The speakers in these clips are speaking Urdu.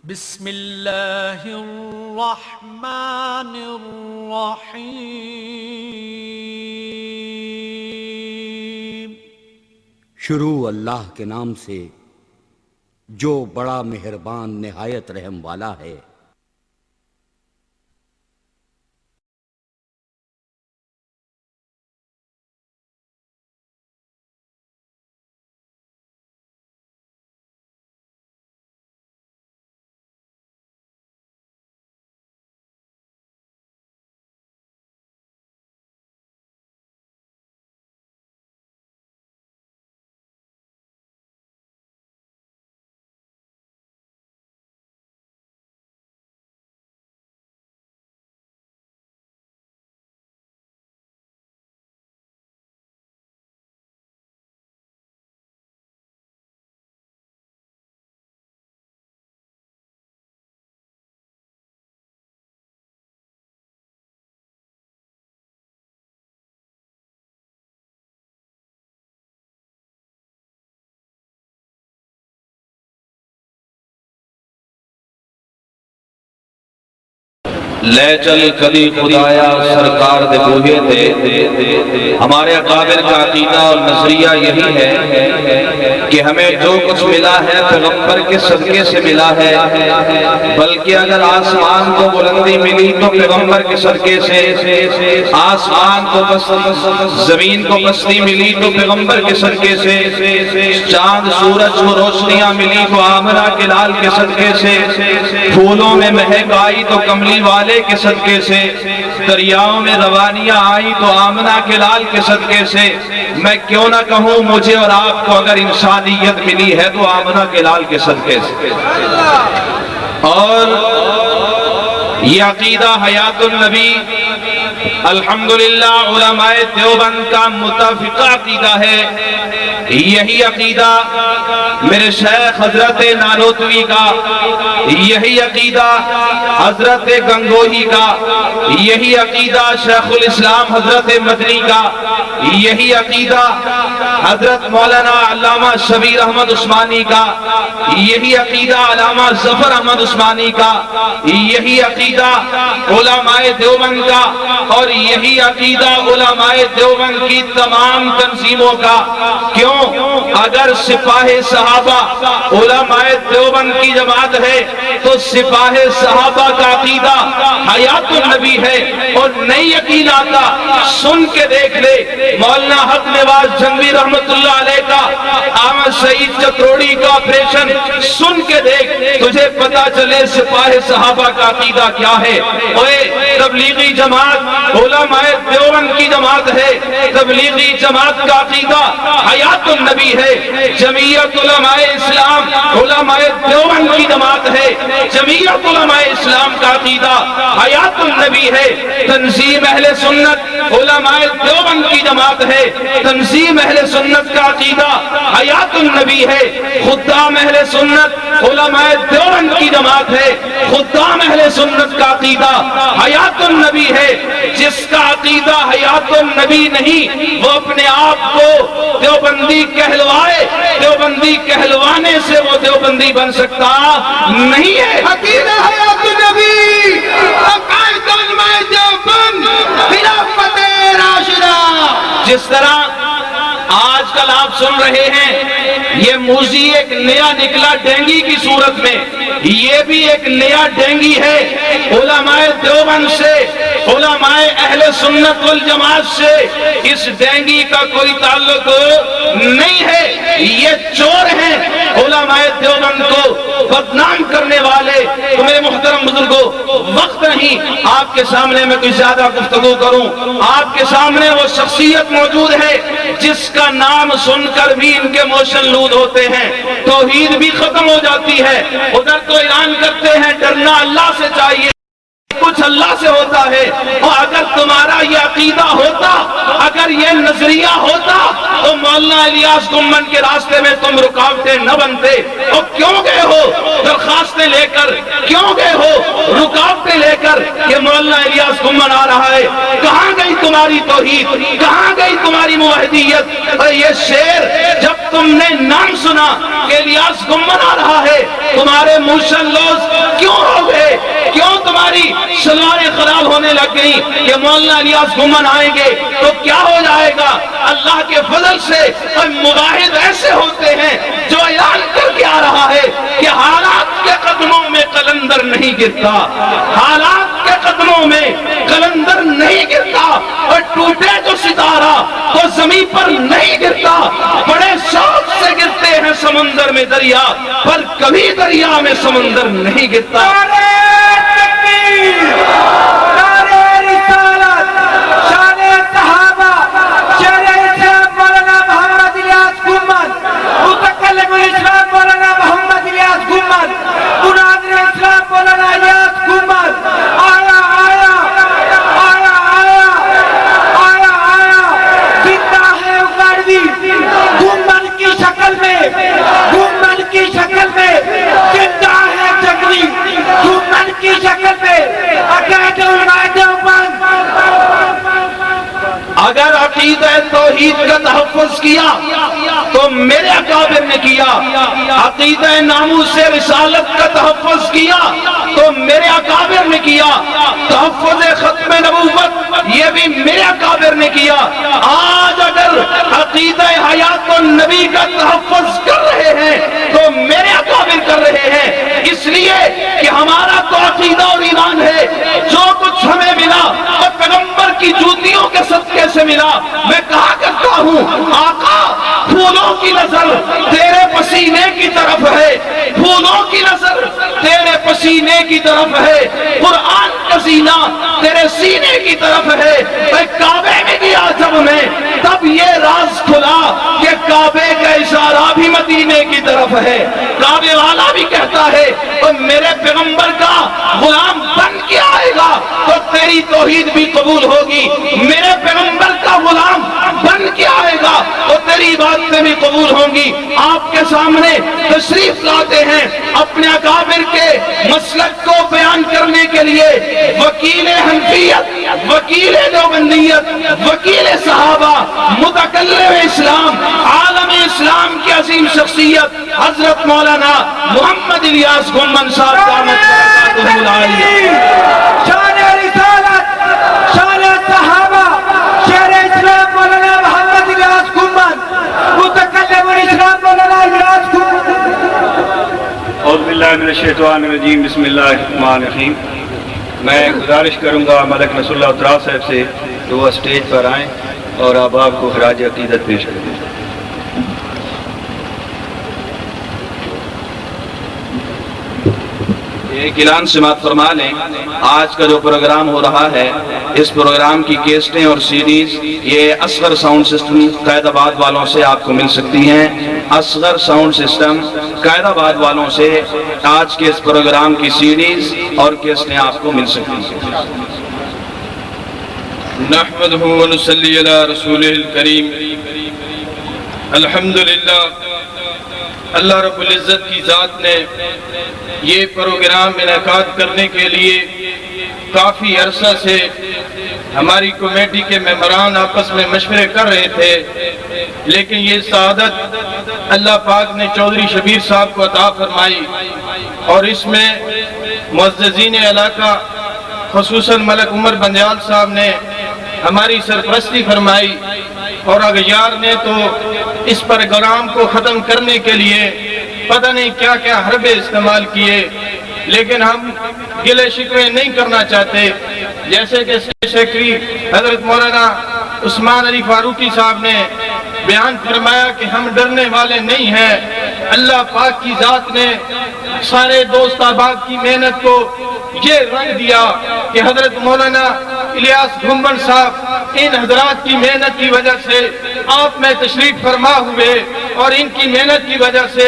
بسم اللہ الرحمن الرحیم۔ شروع اللہ کے نام سے جو بڑا مہربان نہایت رحم والا ہے۔ لے چل کبھی خدایا سرکار دے بوہے تھے۔ ہمارے اکابر کا عقیدہ اور نظریہ یہی ہے کہ ہمیں جو کچھ ملا ہے پیغمبر کے صدقے سے ملا ہے، بلکہ اگر آسمان کو بلندی ملی تو پیغمبر کے صدقے سے، آسمان کو پستی، زمین کو پستی ملی تو پیغمبر کے صدقے سے، چاند سورج کو روشنیاں ملی تو آمنہ کے لال کے صدقے سے، پھولوں میں مہک آئی تو کملی والے کے صدقے سے، دریاؤں میں روانیاں آئی تو آمنہ کے لال کے صدقے سے۔ میں کیوں نہ کہوں مجھے اور آپ کو اگر انسانیت ملی ہے تو آمنہ کے لال کے صدقے سے۔ اور یہ عقیدہ حیات النبی الحمدللہ علماء دیوبند کا متفقہ عقیدہ ہے۔ یہی عقیدہ میرے شیخ حضرت نانوتوی کا، یہی عقیدہ حضرت گنگوہی کا، یہی عقیدہ شیخ الاسلام حضرت مدنی کا، یہی عقیدہ حضرت مولانا علامہ شبیر احمد عثمانی کا، یہی عقیدہ علامہ ظفر احمد عثمانی کا، یہی عقیدہ علماء دیوبند کا، اور یہی عقیدہ علماء دیوبند کی تمام تنظیموں کا۔ کیوں؟ اگر سپاہ صحابہ علماء دیوبند کی جماعت ہے تو سپاہ صحابہ کا عقیدہ حیات النبی ہے۔ اور نئی عقیدہ آتا سن کے دیکھ لے، مولانا حق نواز جنگوی رحمت اللہ علیہ کا احمد سعید چتروڑی کا آپریشن سن کے دیکھ، تجھے پتا چلے سپاہ صحابہ کا عقیدہ کیا ہے۔ تبلیغی جماعت علماء دیوبند کی جماعت ہے، تبلیغی جماعت کا عقیدہ حیات النبی ہے۔ جمعیت علماء اسلام علماء دیوبند کی جماعت ہے، جمعیت علماء اسلام کا عقیدہ حیات النبی ہے۔ تنظیم اہل سنت علماء دیوبند کی جماعت ہے، تنظیم اہل سنت کا عقیدہ حیات النبی ہے۔ خدام اہل سنت علماء دیوبند کی جماعت ہے، خدام اہل سنت کا عقیدہ حیات النبی ہے۔ جس کا عقیدہ حیات النبی نہیں وہ اپنے آپ کو دیوبندی کہلوائے، دیوبندی کہلوانے سے وہ دیوبندی بن سکتا نہیں ہے۔ عقیدہ حیات النبی عقائد علماء دیوبند خلافت راشدہ۔ جس طرح آج کل آپ سن رہے ہیں یہ موزی ایک نیا نکلا ڈینگی کی صورت میں، یہ بھی ایک نیا ڈینگی ہے۔ علماء دیوبند سے، علماء اہل سنت والجماعت سے اس ڈینگی کا کوئی تعلق نہیں ہے۔ یہ چور ہیں علماء دیوبند کو بدنام کرنے والے۔ تو میرے محترم بزرگوں، وقت نہیں آپ کے سامنے میں کوئی زیادہ گفتگو کروں۔ آپ کے سامنے وہ شخصیت موجود ہے جس کا نام سن کر بھی ان کے موشن لود ہوتے ہیں، توحید بھی ختم ہو جاتی ہے۔ ادھر تو اعلان کرتے ہیں ڈرنا اللہ سے چاہیے، کچھ اللہ سے ہوتا ہے۔ اور اگر تمہارا یہ عقیدہ ہوتا، اگر یہ نظریہ ہوتا تو مولانا الیاس گمن کے راستے میں تم رکاوٹیں نہ بنتے۔ اور کیوں گئے ہو درخواستیں لے کر، کیوں گئے ہو رکاوٹیں لے کر کہ مولانا الیاس گمن آ رہا ہے؟ کہاں گئی تمہاری توحید؟ کہاں گئی تمہاری موحدیت؟ اور یہ شعر جب تم نے نام سنا کہ الیاس گمن آ رہا ہے تمہارے موشن لوز کیوں ہو گئے؟ کیوں تمہاری شلواریں خراب ہونے لگ گئی کہ مولانا الیاس گمن آئیں گے تو کیا ہو جائے گا؟ اللہ کے فضل سے مباحث ایسے ہوتے ہیں جو اعلان کر کے آ رہا ہے کہ حالات کے قدموں میں قلندر نہیں گرتا، حالات کے قدموں میں قلندر نہیں گرتا، اور ٹوٹے جو ستارہ تو زمین پر نہیں گرتا، بڑے شوق سے گرتے ہیں سمندر میں دریا، پر کبھی دریا میں سمندر نہیں گرتا۔ اگر عقیدہ توحید کا تحفظ کیا تو میرے اکابر نے کیا، عقیدہ ناموس رسالت کا تحفظ کیا تو میرے اکابر نے کیا، تحفظ ختم نبوت یہ بھی میرے اکابر نے کیا۔ آج اگر عقیدہ حیات النبی کا تحفظ کر رہے ہیں تو میرے اکابر کر رہے ہیں، اس لیے کہ ہمارا تو عقیدہ اور ایمان ہے جو کچھ ہمیں ملا اور پیغمبر کی جوتیوں کے صدقے سے ملا۔ میں کہا کرتا ہوں آقا پھولوں کی نظر تیرے پسینے کی طرف ہے، پھولوں کی نظر تیرے پسینے کی طرف ہے، قرآن کا سینہ تیرے سینے کی طرف ہے۔ میں کعبے میں گیا جب میں تب یہ راز کھلا کہ کعبے کا اشارہ بھی مدینے کی طرف ہے۔ کعبے والا بھی کہتا ہے اور میرے پیغمبر کا غلام بن کے آئے گا تو تیری توحید بھی قبول ہوگی، میرے پیغمبر کا غلام بن کے آئے گا تو تیری باتیں بھی قبول ہوں گی۔ آپ کے سامنے تشریف لاتے ہیں اپنے اکابر کے مسلک کو بیان کرنے کے لیے، وکیل حنفیت، وکیل دیوبندیت، وکیل صحابہ، متکلم اسلام، عالم اسلام کی عظیم شخصیت حضرت مولانا محمد الیاس گمن صاحب دامت برکاتہ العالیہ۔ شان رسالت، شان صحابہ، شیر اسلام مولانا محمد الیاس گمن، متکلم اسلام مولانا الیاس گمن۔ اعوذ باللہ من الشیطان الرجیم، بسم اللہ الرحمن الرحیم۔ میں گزارش کروں گا ملک نصر اللہ اتراز صاحب سے کہ وہ اسٹیج پر آئیں اور آپ کو خراج عقیدت پیش کریں۔ ایک اعلان سماعت فرما لیں، آج کا جو پروگرام ہو رہا ہے اس پروگرام کی کیسٹیں اور سیڈیز یہ اصغر ساؤنڈ سسٹم قائد آباد والوں سے آپ کو مل سکتی ہیں۔ اصغر ساؤنڈ سسٹم قائد آباد والوں سے آج کے اس پروگرام کی سیڈیز اور کیسٹیں آپ کو مل سکتی ہیں۔ نحمدہ ونصلی علی رسولہ الکریم۔ الحمدللہ اللہ رب العزت کی ذات نے یہ پروگرام انعقاد کرنے کے لیے کافی عرصہ سے ہماری کمیٹی کے ممبران آپس میں مشورے کر رہے تھے، لیکن یہ سعادت اللہ پاک نے چودھری شبیر صاحب کو عطا فرمائی، اور اس میں معززین علاقہ خصوصاً ملک عمر بندیال صاحب نے ہماری سرپرستی فرمائی، اور اغیار نے تو اس پروگرام کو ختم کرنے کے لیے پتہ نہیں کیا کیا حربے استعمال کیے، لیکن ہم گلے شکوے نہیں کرنا چاہتے۔ جیسے کہ سیکریٹری حضرت مولانا عثمان علی فاروقی صاحب نے بیان فرمایا کہ ہم ڈرنے والے نہیں ہیں، اللہ پاک کی ذات نے سارے دوست احباب کی محنت کو یہ رنگ دیا کہ حضرت مولانا الیاس گمن صاحب ان حضرات کی محنت کی وجہ سے آپ میں تشریف فرما ہوئے، اور ان کی محنت کی وجہ سے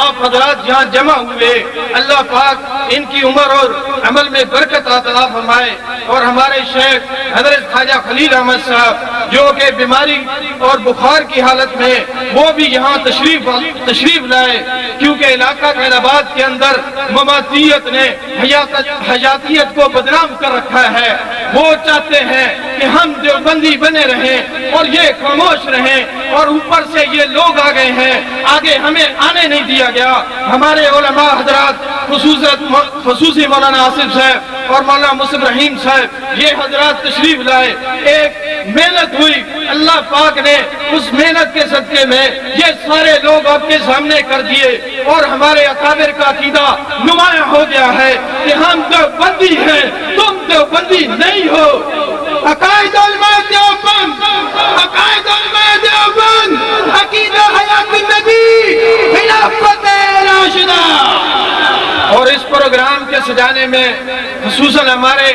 آپ حضرات یہاں جمع ہوئے۔ اللہ پاک ان کی عمر اور عمل میں برکت عطا فرمائے، اور ہمارے شیخ حضرت خواجہ خلیل احمد صاحب جو کہ بیماری اور بخار کی حالت میں وہ بھی یہاں تشریف لائے، کیونکہ علاقہ قائد آباد کے اندر مماتیت نے حیاتیت کو بدنام کر رکھا ہے۔ وہ چاہتے ہیں کہ ہم دیوبندی بنے رہیں اور یہ خاموش رہیں، اور اوپر سے یہ لوگ آ گئے ہیں، آگے ہمیں آنے نہیں دیا گیا۔ ہمارے علماء حضرات خصوصی مولانا آصف صاحب اور مولانا مصطفی رحیم صاحب یہ حضرات تشریف لائے، ایک محنت ہوئی، اللہ پاک نے اس محنت کے صدقے میں یہ سارے لوگ آپ کے سامنے کر دیے، اور ہمارے اکابر کا عقیدہ نمایاں ہو گیا ہے کہ ہم دیوبندی ہیں، تم دیوبندی نہیں ہو۔ عقائد علماء دیوبند، عقائد علماء دیوبند، عقیدہ حیات النبی، خلافت راشدہ۔ اور اس پروگرام کے سجانے میں خصوصاً ہمارے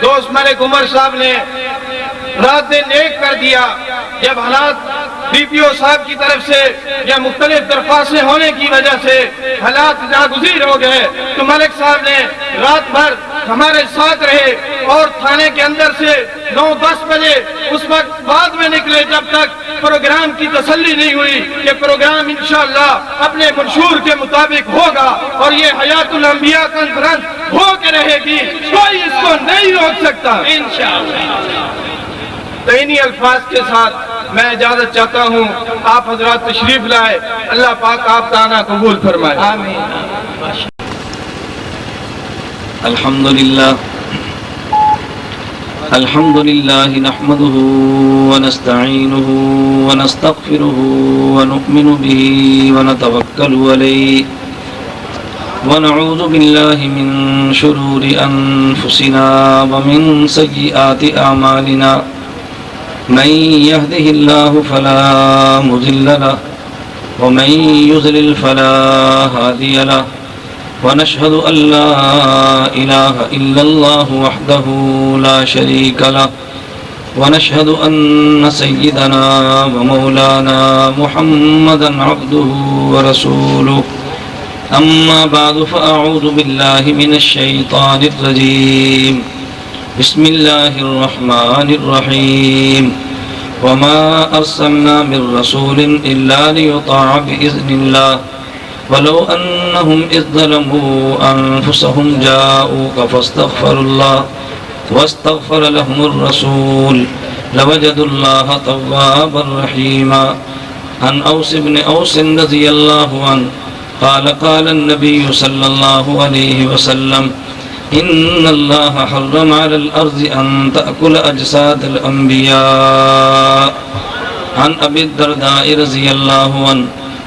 دوست ملک عمر صاحب نے رات دن ایک کر دیا۔ جب حالات ڈی پی او صاحب کی طرف سے یا مختلف درخواستیں ہونے کی وجہ سے حالات ناگزیر ہو گئے تو ملک صاحب نے رات بھر ہمارے ساتھ رہے، اور تھانے کے اندر سے 9-10 بجے اس وقت بعد میں نکلے جب تک پروگرام کی تسلی نہیں ہوئی کہ پروگرام انشاءاللہ اپنے منشور کے مطابق ہوگا اور یہ حیات الانبیاء کانفرنس ہو کے رہے گی، کوئی اس کو نہیں روک سکتا انشاءاللہ۔ تو انہی الفاظ کے ساتھ میں اجازت چاہتا ہوں، آپ حضرات تشریف لائے، اللہ پاک آپ کا آنا قبول فرمائے۔ آمین۔ الحمد لله نحمده ونستعينه ونستغفره ونؤمن به ونتوكل عليه ونعوذ بالله من شرور أنفسنا ومن سيئات أعمالنا من يهده الله فلا مضل له ومن يضلل فلا هادي له ونشهد أن لا إله إلا الله وحده لا شريك له ونشهد أن سيدنا ومولانا محمدا عبده ورسوله أما بعد فأعوذ بالله من الشيطان الرجيم بسم الله الرحمن الرحيم وما أرسلنا من رسول إلا ليطاع بإذن الله ولو أنهم إذ ظلموا أنفسهم جاءوك فاستغفروا الله واستغفر لهم الرسول لوجدوا الله توابا رحيما عن أوس بن أوس رضي الله عنه قال قال النبي صلى الله عليه وسلم إن الله حرم على الأرض أن تأكل أجساد الأنبياء عن أبي الدرداء رضي الله عنه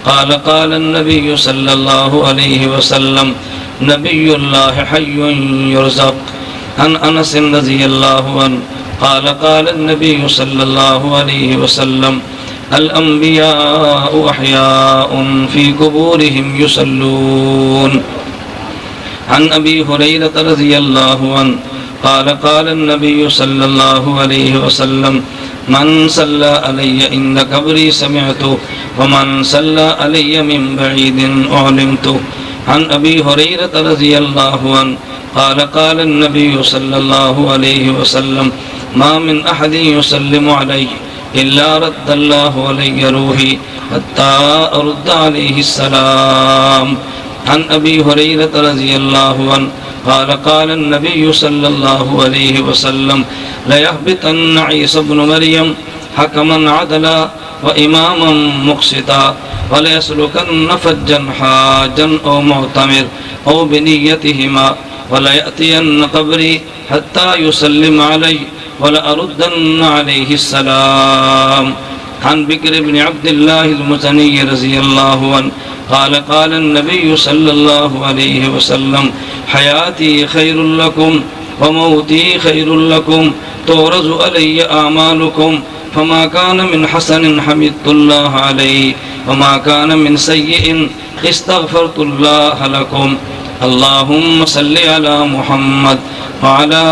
قال قال النبي صلى الله عليه وسلم نبي الله حي يرزق عن أنس رضي الله عنه قال قال النبي صلى الله عليه وسلم الأنبياء أحياء في قبورهم يصلون عن أبي هريرة رضي الله عنه قال قال النبي صلى الله عليه وسلم من صلى علي عند قبري سمعته ومن صلى علي من بعيد أعلمته عن أبي هريرة رضي الله عنه قال قال النبي صلى الله عليه وسلم ما من أحد يسلم عليه إلا رد الله علي روحي حتى أرد عليه السلام عن أبي هريرة رضي الله عنه قال قال النبي صلى الله عليه وسلم ليهبطن عيسى ابن مريم حكما عدلا وإماما مقسطا وليسلكن فجا حاجا أو معتمر أو بنيتهما وليأتين قبري حتى يسلم علي ولأردن عليه السلام عن بكر بن عبد الله المزني رضي الله عنه قال قال النبي صلى الله عليه وسلم حياتي خير لكم وموتي خير لكم تورز علي أعمالكم فما كان من حسن حمدت الله عليه وما كان من سيء استغفرت الله لكم اللهم صل على محمد وعلى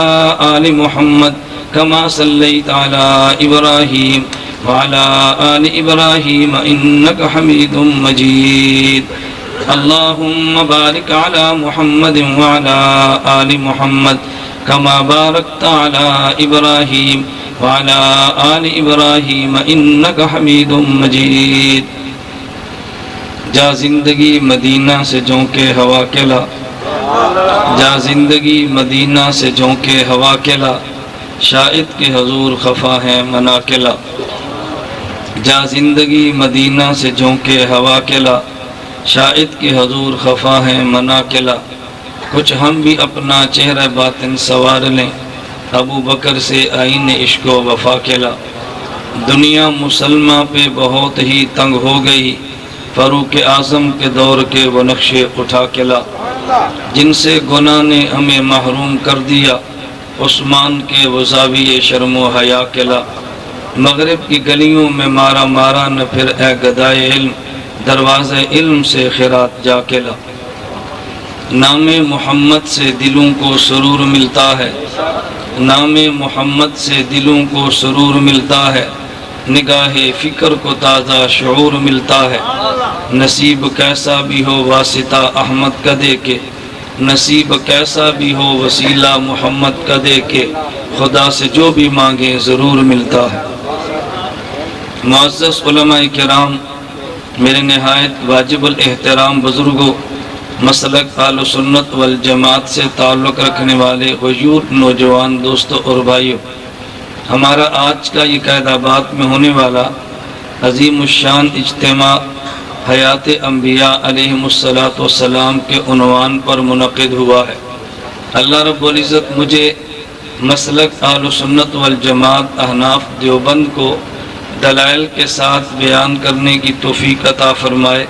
آل محمد كما صليت على إبراهيم وعلى آل إبراهيم إنك حميد مجيد اللهم بارك على محمد وعلى آل محمد كما باركت على إبراهيم وعلى آل إبراهيم إنك حميد مجيد جا زندگی مدینہ سے جھونکے ہوا کلا جا زندگی مدینہ سے جھونکے ہوا کلا شاہد کے حضور خفا ہے مناکلا، جا زندگی مدینہ سے جھونکے ہوا کلا، شاہد کے حضور خفا ہے مناکلا، کچھ ہم بھی اپنا چہرہ باطن سوار لیں، ابو بکر سے آئین عشق و وفا کلا، دنیا مسلمہ پہ بہت ہی تنگ ہو گئی، فاروق اعظم کے دور کے وہ نقشے اٹھا کلا، جن سے گناہ نے ہمیں محروم کر دیا، عثمان کے وہ زاویے شرم و حیا کلا، مغرب کی گلیوں میں مارا مارا نہ پھر اے گدائے علم، دروازے علم سے خیرات جا کلا، نام محمد سے دلوں کو سرور ملتا ہے، نام محمد سے دلوں کو سرور ملتا ہے، نگاہ فکر کو تازہ شعور ملتا ہے، نصیب کیسا بھی ہو واسطہ احمد کا دے کے، نصیب کیسا بھی ہو وسیلہ محمد کا دے کے، خدا سے جو بھی مانگے ضرور ملتا ہے۔ معزز علماء کرام، میرے نہایت واجب الاحترام بزرگوں، مسلک اہل سنت والجماعت سے تعلق رکھنے والے غیور نوجوان دوستوں اور بھائیوں، ہمارا آج کا یہ قائد آباد میں ہونے والا عظیم الشان اجتماع حیات انبیاء علیہم السلام کے عنوان پر منعقد ہوا ہے۔ اللہ رب العزت مجھے مسلک اہل سنت والجماعت احناف دیوبند کو دلائل کے ساتھ بیان کرنے کی توفیق عطا فرمائے،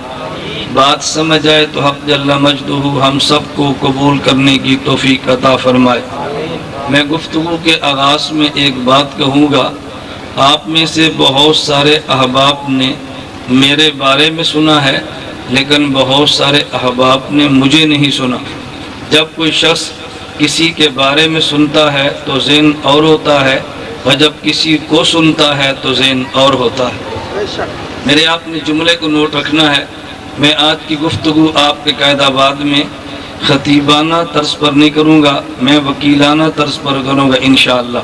بات سمجھ آئے تو حق جل مجدہ ہم سب کو قبول کرنے کی توفیق عطا فرمائے۔ میں گفتگو کے آغاز میں ایک بات کہوں گا، آپ میں سے بہت سارے احباب نے میرے بارے میں سنا ہے، لیکن بہت سارے احباب نے مجھے نہیں سنا۔ جب کوئی شخص کسی کے بارے میں سنتا ہے تو ذہن اور ہوتا ہے، اور جب کسی کو سنتا ہے تو ذہن اور ہوتا ہے۔ میرے آپ نے جملے کو نوٹ رکھنا ہے، میں آج کی گفتگو آپ کے قائد آباد میں خطیبانہ طرز پر نہیں کروں گا، میں وکیلانہ طرز پر کروں گا انشاءاللہ۔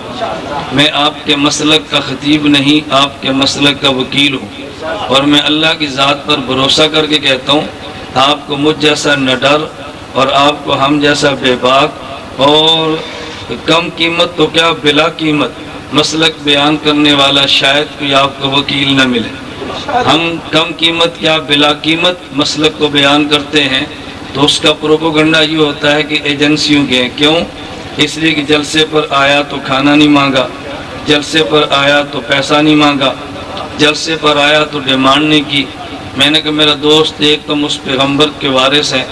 میں آپ کے مسلک کا خطیب نہیں، آپ کے مسلک کا وکیل ہوں، اور میں اللہ کی ذات پر بھروسہ کر کے کہتا ہوں، آپ کو مجھ جیسا نہ ڈر اور آپ کو ہم جیسا بے باک اور کم قیمت تو کیا بلا قیمت مسلک بیان کرنے والا شاید کوئی آپ کو وکیل نہ ملے۔ ہم کم قیمت کیا بلا قیمت مسلک کو بیان کرتے ہیں تو اس کا پروپیگنڈا یہ ہوتا ہے کہ ایجنسیوں کے ہیں۔ کیوں؟ اس لیے کہ جلسے پر آیا تو کھانا نہیں مانگا، جلسے پر آیا تو پیسہ نہیں مانگا، جلسے پر آیا تو ڈیمانڈ نہیں کی۔ میں نے کہا میرا دوست، ایک تم اس پیغمبر کے وارث ہیں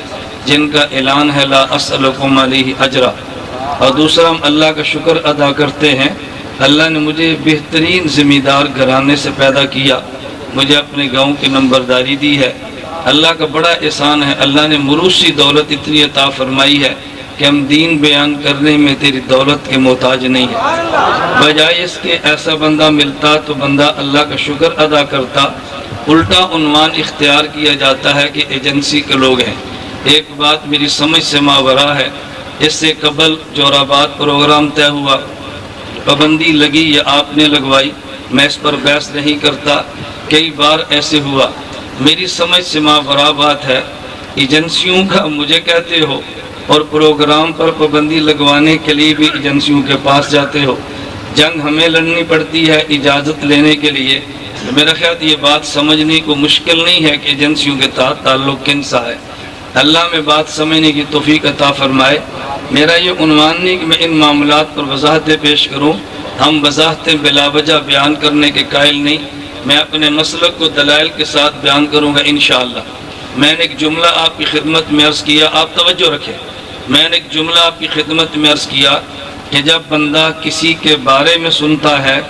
جن کا اعلان ہے لا اسألکم علیہ اجرا، اور دوسرا ہم اللہ کا شکر ادا کرتے ہیں، اللہ نے مجھے بہترین ذمہ دار گھرانے سے پیدا کیا، مجھے اپنے گاؤں کی نمبرداری دی ہے۔ اللہ کا بڑا احسان ہے، اللہ نے موروثی دولت اتنی عطا فرمائی ہے کہ ہم دین بیان کرنے میں تیری دولت کے محتاج نہیں ہیں۔ بجائے اس کے ایسا بندہ ملتا تو بندہ اللہ کا شکر ادا کرتا، الٹا عنوان اختیار کیا جاتا ہے کہ ایجنسی کے لوگ ہیں۔ ایک بات میری سمجھ سے ماورا ہے، اس سے قبل جوراباد پروگرام طے ہوا، پابندی لگی یا آپ نے لگوائی، میں اس پر بحث نہیں کرتا، کئی بار ایسے ہوا، میری سمجھ سے ماورا بات ہے، ایجنسیوں کا مجھے کہتے ہو اور پروگرام پر پابندی لگوانے کے لیے بھی ایجنسیوں کے پاس جاتے ہو، جنگ ہمیں لڑنی پڑتی ہے اجازت لینے کے لیے۔ میرا خیال یہ بات سمجھنے کو مشکل نہیں ہے کہ ایجنسیوں کے ساتھ تعلق کن سا ہے، اللہ میں بات سمجھنے کی توفیق عطا فرمائے۔ میرا یہ عنوان نہیں کہ میں ان معاملات پر وضاحتیں پیش کروں، ہم وضاحتیں بلا وجہ بیان کرنے کے قائل نہیں، میں اپنے مسلک کو دلائل کے ساتھ بیان کروں گا انشاءاللہ۔ میں نے ایک جملہ آپ کی خدمت میں عرض کیا، آپ توجہ رکھیں، میں نے ایک جملہ آپ کی خدمت میں عرض کیا کہ جب بندہ کسی کے بارے میں سنتا ہے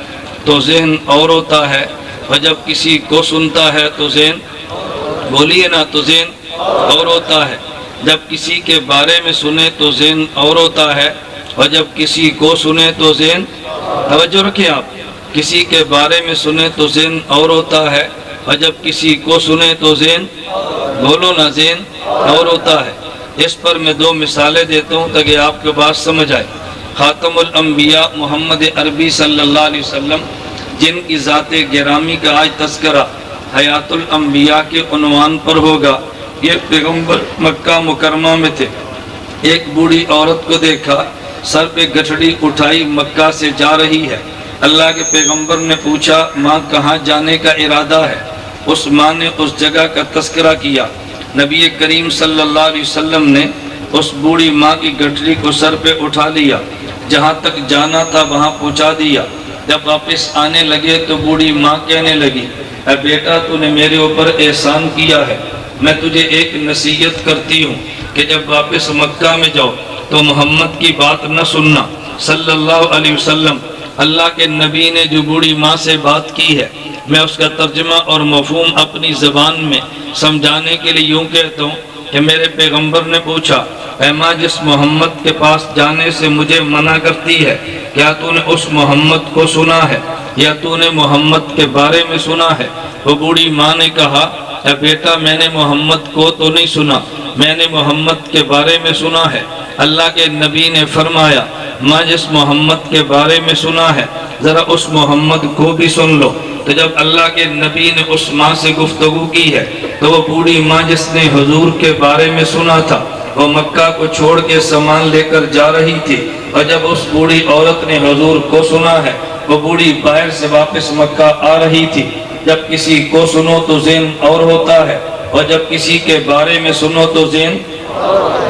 تو ذہن اور ہوتا ہے، اور جب کسی کو سنتا ہے تو ذہن، بولیے نا، تو ذہن اور ہوتا ہے۔ جب کسی کے بارے میں سنے تو ذہن اور ہوتا ہے، اور جب کسی کو سنے تو ذہن، توجہ رکھیں آپ، کسی کے بارے میں سنے تو ذہن اور ہوتا ہے، اور جب کسی کو سنے تو ذہن، بولو نا، ذہن اور ہوتا ہے۔ اس پر میں دو مثالیں دیتا ہوں تاکہ آپ کے بات سمجھ آئے۔ خاتم الانبیاء محمد عربی صلی اللہ علیہ وسلم، جن کی ذات گرامی کا آج تذکرہ حیات الانبیاء کے عنوان پر ہوگا، یہ پیغمبر مکہ مکرمہ میں تھے، ایک بوڑھی عورت کو دیکھا، سر پہ گٹھڑی اٹھائی مکہ سے جا رہی ہے۔ اللہ کے پیغمبر نے پوچھا ماں کہاں جانے کا ارادہ ہے؟ اس ماں نے اس جگہ کا تذکرہ کیا۔ نبی کریم صلی اللہ علیہ وسلم نے اس بوڑھی ماں کی گٹھڑی کو سر پہ اٹھا لیا، جہاں تک جانا تھا وہاں پہنچا دیا۔ جب واپس آنے لگے تو بوڑھی ماں کہنے لگی اے بیٹا تو نے میرے اوپر احسان کیا ہے، میں تجھے ایک نصیحت کرتی ہوں کہ جب واپس مکہ میں جاؤ تو محمد کی بات نہ سننا صلی اللہ علیہ وسلم۔ اللہ کے نبی نے جو بوڑھی ماں سے بات کی ہے میں اس کا ترجمہ اور مفہوم اپنی زبان میں سمجھانے کے لیے یوں کہتا ہوں کہ میرے پیغمبر نے پوچھا اے ماں جس محمد کے پاس جانے سے مجھے منع کرتی ہے کیا تو نے اس محمد کو سنا ہے یا تو نے محمد کے بارے میں سنا ہے؟ وہ بوڑھی ماں نے کہا اے بیٹا میں نے محمد کو تو نہیں سنا، میں نے محمد کے بارے میں سنا ہے۔ اللہ کے نبی نے فرمایا ماں جس محمد کے بارے میں سنا ہے ذرا اس محمد کو بھی سن لو۔ تو جب اللہ کے نبی نے اس ماں سے گفتگو کی ہے تو وہ بوڑھی ماں جس نے حضور کے بارے میں سنا تھا وہ مکہ کو چھوڑ کے سامان لے کر جا رہی تھی، اور جب اس بوڑھی عورت نے حضور کو سنا ہے وہ بوڑھی باہر سے واپس مکہ آ رہی تھی۔ جب کسی کو سنو تو ذہن اور ہوتا ہے، اور جب کسی کے بارے میں سنو تو ذہن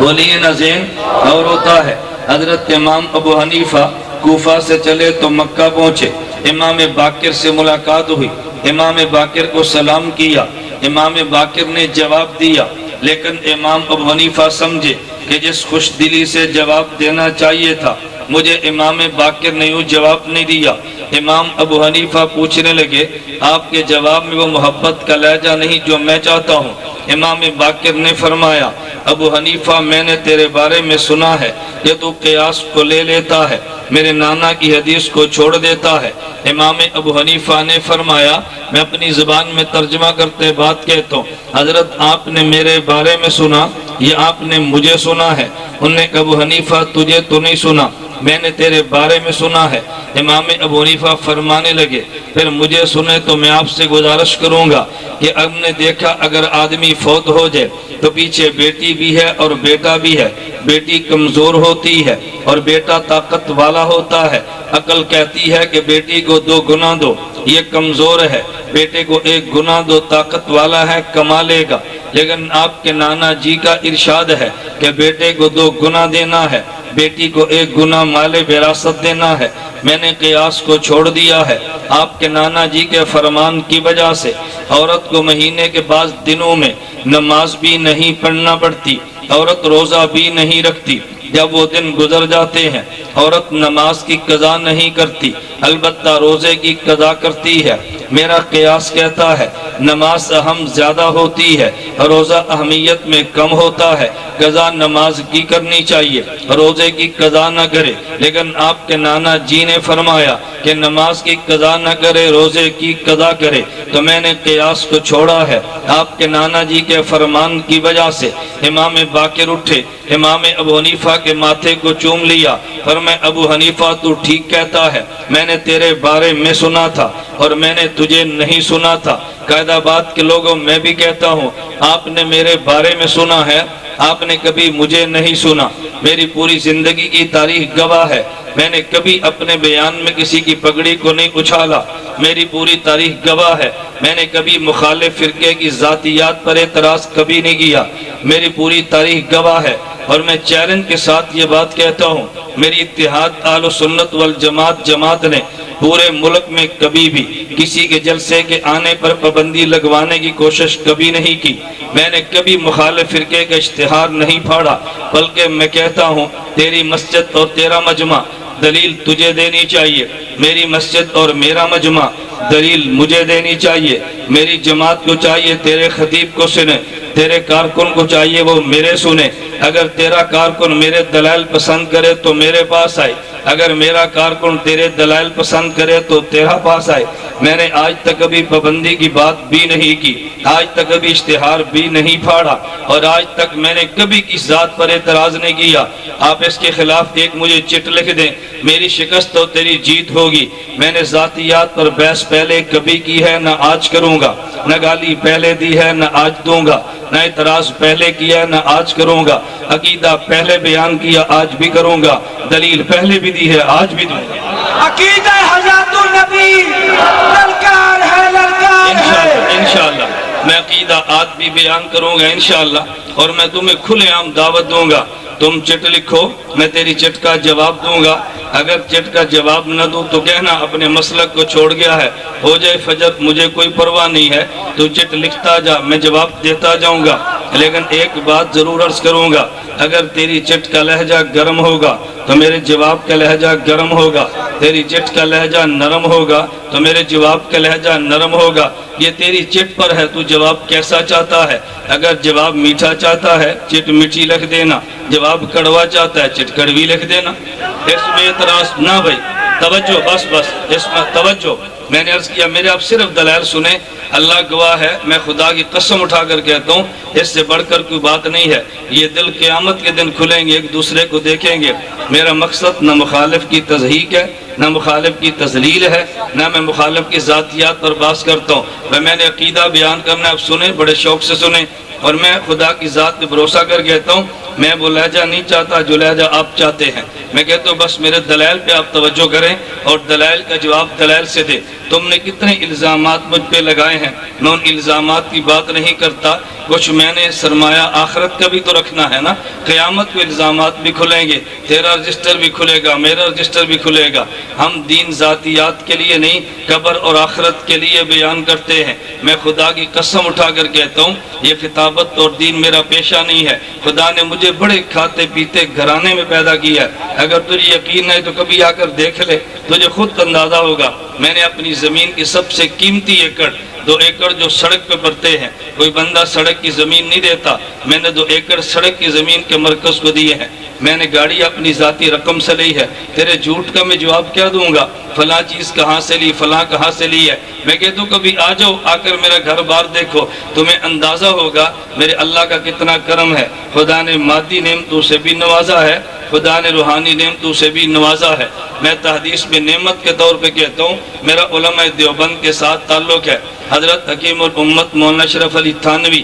بولیے نا ذہن اور ہوتا ہے۔ حضرت امام ابو حنیفہ کوفہ سے چلے تو مکہ پہنچے، امام باقر سے ملاقات ہوئی، امام باقر کو سلام کیا، امام باقر نے جواب دیا، لیکن امام ابو حنیفہ سمجھے کہ جس خوش دلی سے جواب دینا چاہیے تھا مجھے امام باقر نے یوں جواب نہیں دیا۔ امام ابو حنیفہ پوچھنے لگے آپ کے جواب میں وہ محبت کا لہجہ نہیں جو میں چاہتا ہوں۔ امام باقر نے فرمایا ابو حنیفہ میں نے تیرے بارے میں سنا ہے کہ تو قیاس کو لے لیتا ہے، میرے نانا کی حدیث کو چھوڑ دیتا ہے۔ امام ابو حنیفہ نے فرمایا میں اپنی زبان میں ترجمہ کرتے بات کہتا ہوں حضرت آپ نے میرے بارے میں سنا یہ آپ نے مجھے سنا ہے؟ انہوں نے کہا ابو حنیفہ تجھے تو نہیں سنا، میں نے تیرے بارے میں سنا ہے۔ امام ابو حنیفہ فرمانے لگے پھر مجھے سنے تو میں آپ سے گزارش کروں گا کہ اب نے دیکھا اگر آدمی فوت ہو جائے تو پیچھے بیٹی بھی ہے اور بیٹا بھی ہے، بیٹی کمزور ہوتی ہے اور بیٹا طاقت والا ہوتا ہے۔ عقل کہتی ہے کہ بیٹی کو 2 گنا دو، یہ کمزور ہے، بیٹے کو 1 گنا دو، طاقت والا ہے کما لے گا۔ لیکن آپ کے نانا جی کا ارشاد ہے کہ بیٹے کو 2 گنا دینا ہے، بیٹی کو 1 گنا مال وراثت دینا ہے۔ میں نے قیاس کو چھوڑ دیا ہے۔ آپ کے نانا جی کے فرمان کی وجہ سے عورت کو مہینے کے بعض دنوں میں نماز بھی نہیں پڑھنا پڑتی، عورت روزہ بھی نہیں رکھتی۔ جب وہ دن گزر جاتے ہیں عورت نماز کی قضا نہیں کرتی، البتہ روزے کی قضا کرتی ہے۔ میرا قیاس کہتا ہے نماز اہم زیادہ ہوتی ہے، روزہ اہمیت میں کم ہوتا ہے۔ قضا نماز کی کرنی چاہیے، روزے کی قضا نہ کرے۔ لیکن آپ کے نانا جی نے فرمایا کہ نماز کی قضا نہ کرے، روزے کی قضا کرے، تو میں نے قیاس کو چھوڑا ہے۔ آپ کے نانا جی کے فرمان کی وجہ سے امام باقر اٹھے، امام ابو حنیفہ کے ماتھے کو چوم لیا، فرمایا ابو حنیفہ تو ٹھیک کہتا ہے، میں نے تیرے بارے میں سنا تھا اور میں نے تجھے نہیں سنا تھا۔ قائد آباد کے لوگوں میں بھی کہتا ہوں آپ نے میرے بارے میں سنا ہے، آپ نے کبھی مجھے نہیں سنا۔ میری پوری زندگی کی تاریخ گواہ ہے، میں نے کبھی اپنے بیان میں کسی کی پگڑی کو نہیں اچھالا۔ میری پوری تاریخ گواہ ہے، میں نے کبھی مخالف فرقے کی ذاتیات پر اعتراض کبھی نہیں کیا۔ میری پوری تاریخ گواہ ہے، اور میں چیلنج کے ساتھ یہ بات کہتا ہوں میری اتحاد اہل سنت والجماعت جماعت نے پورے ملک میں کبھی بھی کسی کے جلسے کے آنے پر پابندی لگوانے کی کوشش کبھی نہیں کی۔ میں نے کبھی مخالف فرقے کا اشتہار نہیں پھاڑا، بلکہ میں کہتا ہوں تیری مسجد اور تیرا مجمع دلیل تجھے دینی چاہیے، میری مسجد اور میرا مجمع دلیل مجھے دینی چاہیے۔ میری جماعت کو چاہیے تیرے خطیب کو سنے، تیرے کارکن کو چاہیے وہ میرے سنے۔ اگر تیرا کارکن میرے دلائل پسند کرے تو میرے پاس آئے، اگر میرا کارکن تیرے دلائل پسند کرے تو تیرا پاس آئے۔ میں نے آج تک کبھی پابندی کی بات بھی نہیں کی، آج تک کبھی اشتہار بھی نہیں پھاڑا، اور آج تک میں نے کبھی کس ذات پر اعتراض نہیں کیا۔ آپ اس کے خلاف ایک مجھے چٹ لکھ دیں، میری شکست تو تیری جیت ہوگی۔ میں نے ذاتیات پر بحث پہلے کبھی کی ہے نہ آج کروں گا۔ گا، نہ گالی پہلے دی ہے نہ آج دوں گا، نہ اعتراض پہلے کیا نہ آج کروں گا، عقیدہ پہلے بیان کیا آج بھی کروں گا، دلیل پہلے بھی دی ہے آج بھی دوں گا۔ عقیدہ حضرت النبی للکار ہے، للکار ہے۔ انشاءاللہ میں عقیدہ آج بھی بیان کروں گا انشاءاللہ، اور میں تمہیں کھلے عام دعوت دوں گا، تم چٹ لکھو، میں تیری چٹ کا جواب دوں گا، اگر چٹ کا جواب نہ دوں تو کہنا اپنے مسلک کو چھوڑ گیا ہے، ہو جائے فجر مجھے کوئی پرواہ نہیں ہے، تو چٹ لکھتا جا میں جواب دیتا جاؤں گا، لیکن ایک بات ضرور عرض کروں گا، اگر تیری چٹ کا لہجہ گرم ہوگا تو میرے جواب کا لہجہ گرم ہوگا، تیری چٹ کا لہجہ نرم ہوگا تو میرے جواب کا لہجہ نرم ہوگا، یہ تیری چٹ پر ہے تو جواب کیسا چاہتا ہے، اگر جواب میٹھا چاہتا ہے چٹ میٹھی لکھ دینا، جواب کڑوا چاہتا ہے چٹ کڑوی لکھ دینا، اس میں اعتراض نہ بھائی، توجہ بس اس میں توجہ، میں نے عرض کیا میرے آپ صرف دلائل سنیں، اللہ گواہ ہے میں خدا کی قسم اٹھا کر کہتا ہوں اس سے بڑھ کر کوئی بات نہیں ہے، یہ دل قیامت کے دن کھلیں گے ایک دوسرے کو دیکھیں گے، میرا مقصد نہ مخالف کی تضحیق ہے نہ مخالف کی تذلیل ہے، نہ میں مخالف کی ذاتیات پر بحث کرتا ہوں، میں نے عقیدہ بیان کرنا اب سنیں، بڑے شوق سے سنیں، اور میں خدا کی ذات پہ بھروسہ کر کہتا ہوں میں وہ لہجہ نہیں چاہتا جو لہجہ آپ چاہتے ہیں، میں کہتا ہوں بس میرے دلائل پہ آپ توجہ کریں اور دلائل کا جواب دلائل سے دیں۔ تم نے کتنے الزامات مجھ پہ لگائے ہیں، میں ان الزامات کی بات نہیں کرتا، کچھ میں نے سرمایہ آخرت کا بھی تو رکھنا ہے نا، قیامت کو الزامات بھی کھلیں گے، تیرا رجسٹر بھی کھلے گا میرا رجسٹر بھی کھلے گا، ہم دین ذاتیات کے لیے نہیں قبر اور آخرت کے لیے بیان کرتے ہیں، میں خدا کی قسم اٹھا کر کہتا ہوں یہ خطابت اور دین میرا پیشہ نہیں ہے، خدا نے مجھے بڑے کھاتے پیتے گھرانے میں پیدا کیا ہے، اگر تجھے یقین ہے تو کبھی آ کر دیکھ لے، تجھے خود اندازہ ہوگا، میں نے اپنی زمین کی سب سے قیمتی ایکڑ 2 ایکڑ جو سڑک پہ پڑتے ہیں، کوئی بندہ سڑک کی زمین نہیں دیتا، میں نے 2 ایکڑ سڑک کی زمین کے مرکز کو دیے ہیں، میں نے گاڑی اپنی ذاتی رقم سے لی ہے، تیرے جھوٹ کا میں جواب کیا دوں گا، فلاں چیز کہاں سے لی فلاں کہاں سے لی ہے، میں کہتا ہوں کبھی آ جاؤ آ کر میرا گھر بار دیکھو، تمہیں اندازہ ہوگا میرے اللہ کا کتنا کرم ہے، خدا نے مادی نعمتوں سے بھی نوازا ہے، خدا نے روحانی نعمتوں سے بھی نوازا ہے، میں تحدیث میں نعمت کے طور پہ کہتا ہوں میرا علماء دیوبند کے ساتھ تعلق ہے، حضرت حکیم الامت مولانا اشرف علی تھانوی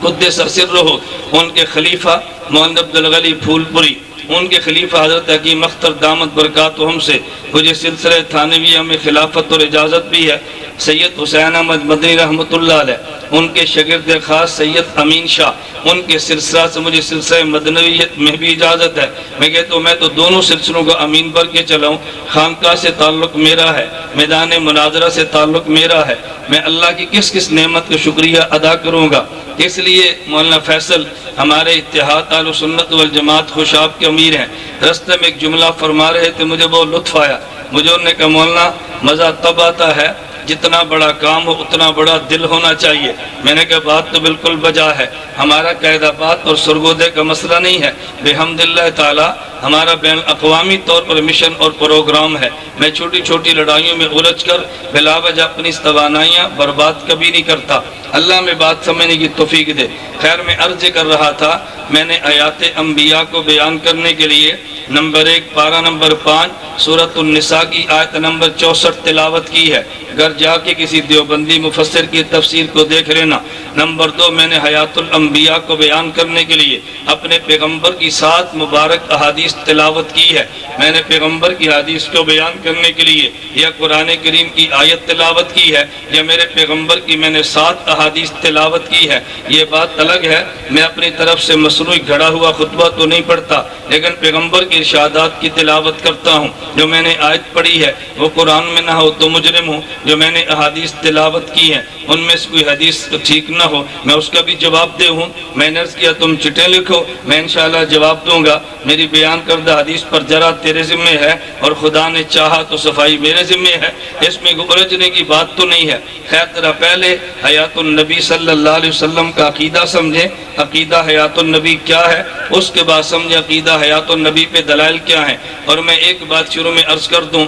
قدس سرہ ان کے خلیفہ مولانا عبدالغنی پھول پوری، ان کے خلیفہ حضرت حکیم اختر دامت برکاتہم سے مجھے سلسلہ تھانویہ میں خلافت اور اجازت بھی ہے، سید حسین احمد مدنی رحمۃ اللہ علیہ ان کے شاگرد خاص سید امین شاہ ان کے سلسلہ سے مجھے سلسلہ مدنویت میں بھی اجازت ہے، میں کہتا ہوں میں تو دونوں سلسلوں کو امین بر کے چلاؤں، خانقاہ سے تعلق میرا ہے، میدان مناظرہ سے تعلق میرا ہے، میں اللہ کی کس کس نعمت کا شکریہ ادا کروں گا، اس لیے مولانا فیصل ہمارے اتحاد اہل سنت والجماعت خوشاب کے امیر ہیں، رستے میں ایک جملہ فرما رہے تھے مجھے بہت لطف آیا، مجھے انہوں نے کہا مولانا مزہ تب آتا ہے جتنا بڑا کام ہو اتنا بڑا دل ہونا چاہیے، میں نے کہا بات تو بالکل بجا ہے، ہمارا قید آباد اور سرگودے کا مسئلہ نہیں ہے، بحمداللہ تعالی ہمارا بین الاقوامی طور پر مشن اور پروگرام ہے، میں چھوٹی چھوٹی لڑائیوں میں الجھ کر بلا وجہ اپنی توانائیاں برباد کبھی نہیں کرتا، اللہ میں بات سمجھنے کی توفیق دے۔ خیر میں عرض کر رہا تھا میں نے آیات انبیاء کو بیان کرنے کے لیے نمبر 1 پارہ نمبر 5 سورۃ النساء کی آیت نمبر 64 تلاوت کی ہے، گھر جا کے کسی دیوبندی مفسر کی تفسیر کو دیکھ لینا۔ نمبر 2 میں نے حیات الانبیاء کو بیان کرنے کے لیے اپنے پیغمبر کی 7 مبارک احادیث تلاوت کی ہے، میں نے پیغمبر کی حدیث کو بیان کرنے کے لیے یا قرآن کریم کی آیت تلاوت کی ہے یا میرے پیغمبر کی میں نے 7 احادیث تلاوت کی ہے، یہ بات الگ ہے، میں اپنی طرف سے مصنوعی گھڑا ہوا خطبہ تو نہیں پڑھتا لیکن پیغمبر کی ارشادات کی تلاوت کرتا ہوں، جو میں نے آیت پڑھی ہے وہ قرآن میں نہ ہو تو مجرم ہوں، جو میں نے احادیث تلاوت کی ہیں ان میں سے کوئی حدیث ٹھیک نہ ہو میں اس کا بھی جواب دے ہوں، میں نے عرض کیا تم چٹیں لکھو میں انشاءاللہ جواب دوں گا، میری بیان کردہ حدیث پر جرا تیرے ذمہ ہے اور خدا نے چاہا تو صفائی میرے ذمہ ہے، اس میں الجھنے کی بات تو نہیں ہے۔ خیر ذرا پہلے حیات النبی صلی اللہ علیہ وسلم کا عقیدہ سمجھیں، عقیدہ حیات النبی کیا ہے، اس کے بعد سمجھیں عقیدہ حیات النبی پہ دلائل کیا ہیں، اور میں ایک بات شروع میں عرض کر دوں،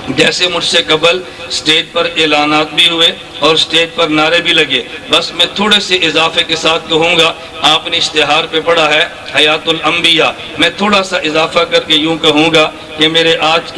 جیسے مجھ سے قبل سٹیج پر اعلانات بھی ہوئے اور سٹیج پر نعرے بھی لگے، بس میں تھوڑے سے اضافے کے ساتھ کہوں گا، آپ نے اشتہار پہ پڑھا ہے حیات الانبیاء، میں تھوڑا سا اضافہ کر کے یوں کہوں گا کہ میرا آج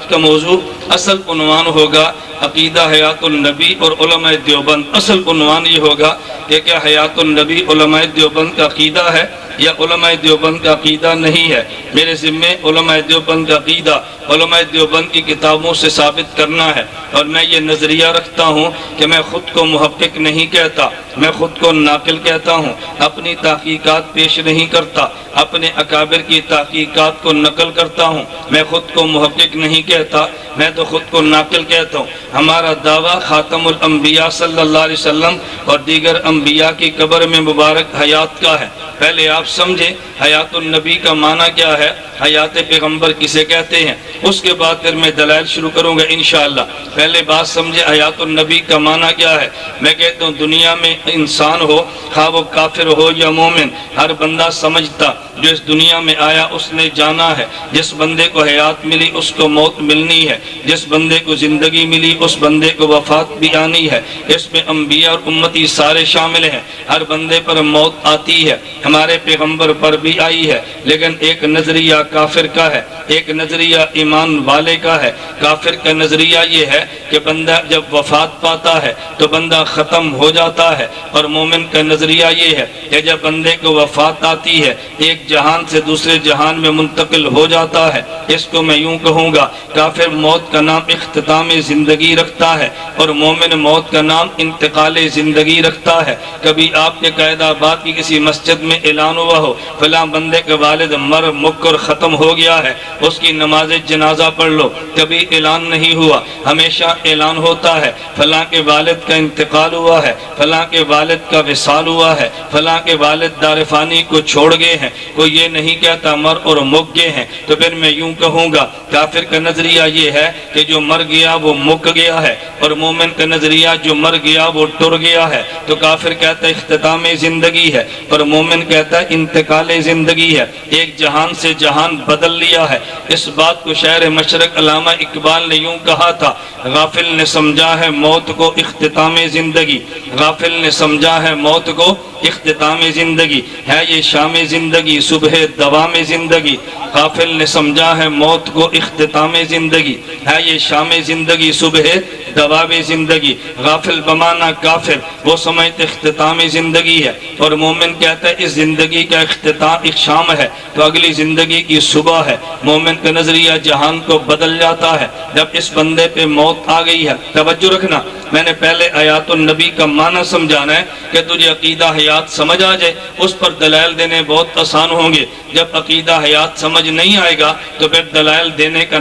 کا موضوع اصل عنوان ہوگا عقیدہ حیات النبی اور علماء دیوبند۔ اصل عنوان یہ ہوگا کہ کیا حیات النبی علماء دیوبند کا عقیدہ ہے یا علماء دیوبند کا عقیدہ نہیں ہے۔ میرے ذمے علماء دیوبند کا عقیدہ علماء دیوبند کی کتابوں سے ثابت کرنا ہے، اور میں یہ نظریہ رکھتا ہوں کہ میں خود کو محقق نہیں کہتا، میں خود کو ناقل کہتا ہوں، اپنی تحقیقات پیش نہیں کرتا، اپنے اکابر کی تحقیقات کو نقل کرتا ہوں، میں خود کو محقق نہیں کہتا، میں تو خود کو ناقل کہتا ہوں۔ ہمارا دعویٰ خاتم الانبیاء صلی اللہ علیہ وسلم اور دیگر انبیاء کی قبر میں مبارک حیات کا ہے۔ پہلے آپ سمجھیں حیات النبی کا معنی کیا ہے، حیات پیغمبر کسے کہتے ہیں، اس کے بعد پھر میں دلائل شروع کروں گا انشاءاللہ۔ پہلے بات سمجھے حیات النبی کا معنی کیا ہے۔ میں کہتا ہوں دنیا میں انسان ہو، خواہ وہ کافر ہو یا مومن، ہر بندہ سمجھتا جو اس دنیا میں آیا اس نے جانا ہے، جس بندے کو حیات ملی اس کو موت ملنی ہے، جس بندے کو زندگی ملی اس بندے کو وفات بھی آنی ہے۔ اس میں انبیاء اور امتی سارے شامل ہیں، ہر بندے پر موت آتی ہے، ہمارے پیغمبر پر بھی آئی ہے، لیکن ایک نظریہ کافر کا ہے، ایک نظریہ ایمان والے کا ہے۔ کافر کا نظریہ یہ ہے کہ بندہ جب وفات پاتا ہے تو بندہ ختم ہو جاتا ہے، اور مومن کا نظریہ یہ ہے کہ جب بندے کو وفات آتی ہے ایک جہان سے دوسرے جہان میں منتقل ہو جاتا ہے۔ اس کو میں یوں کہوں گا، کافر موت کا نام اختتام زندگی رکھتا ہے اور مومن موت کا نام انتقال زندگی رکھتا ہے۔ کبھی آپ کے قائد آباد کی کسی مسجد میں اعلان ہوا ہو فلاں بندے کا والد مر مک اور ختم ہو گیا ہے، اس کی نماز جنازہ پڑھ لو، کبھی اعلان نہیں ہوا، ہمیشہ اعلان ہوتا ہے فلاں کے والد کا انتقال ہوا ہے، فلاں کے والد کا وصال ہوا ہے، فلاں کے والد دار فانی کو چھوڑ گئے ہیں، کوئی یہ نہیں کہتا مر اور مک گئے ہیں۔ تو پھر میں یوں کہوں گا کافر کا نظریہ یہ ہے کہ جو مر گیا وہ مک گیا ہے، اور مومن کا نظریہ جو مر گیا وہ ٹر گیا ہے۔ تو کافر کہتا ہے اختتام زندگی ہے اور مومن کہتا ہے انتقال زندگی ہے، ایک جہان سے جہان بدل لیا ہے۔ اس بات کو شاعر مشرق علامہ اقبال نے یوں کہا تھا، غافل نے سمجھا ہے موت کو اختتام زندگی، غافل نے سمجھا ہے موت کو اختتام زندگی، ہے یہ شام زندگی صبح دوام زندگی، غافل نے سمجھا ہے موت کو اختتام زندگی، ہے یہ شام زندگی صبح دوام زندگی۔ غافل بمانا کافر، وہ سمجھتے اختتام زندگی ہے، اور مومن کہتا ہے اس زندگی کا اختتام ایک شام ہے تو اگلی زندگی کی صبح ہے۔ مومن کا نظریہ جہان کو بدل جاتا ہے جب اس بندے پہ موت آ گئی ہے۔ توجہ رکھنا، میں نے پہلے حیات النبی کا معنی سمجھانا ہے کہ تجھے عقیدہ حیات سمجھ آ جائے، اس پر دلائل دینے بہت آسان ہوں گے۔ جب عقیدہ حیات سمجھ نہیں آئے گا تو پھر دلائل دینے کا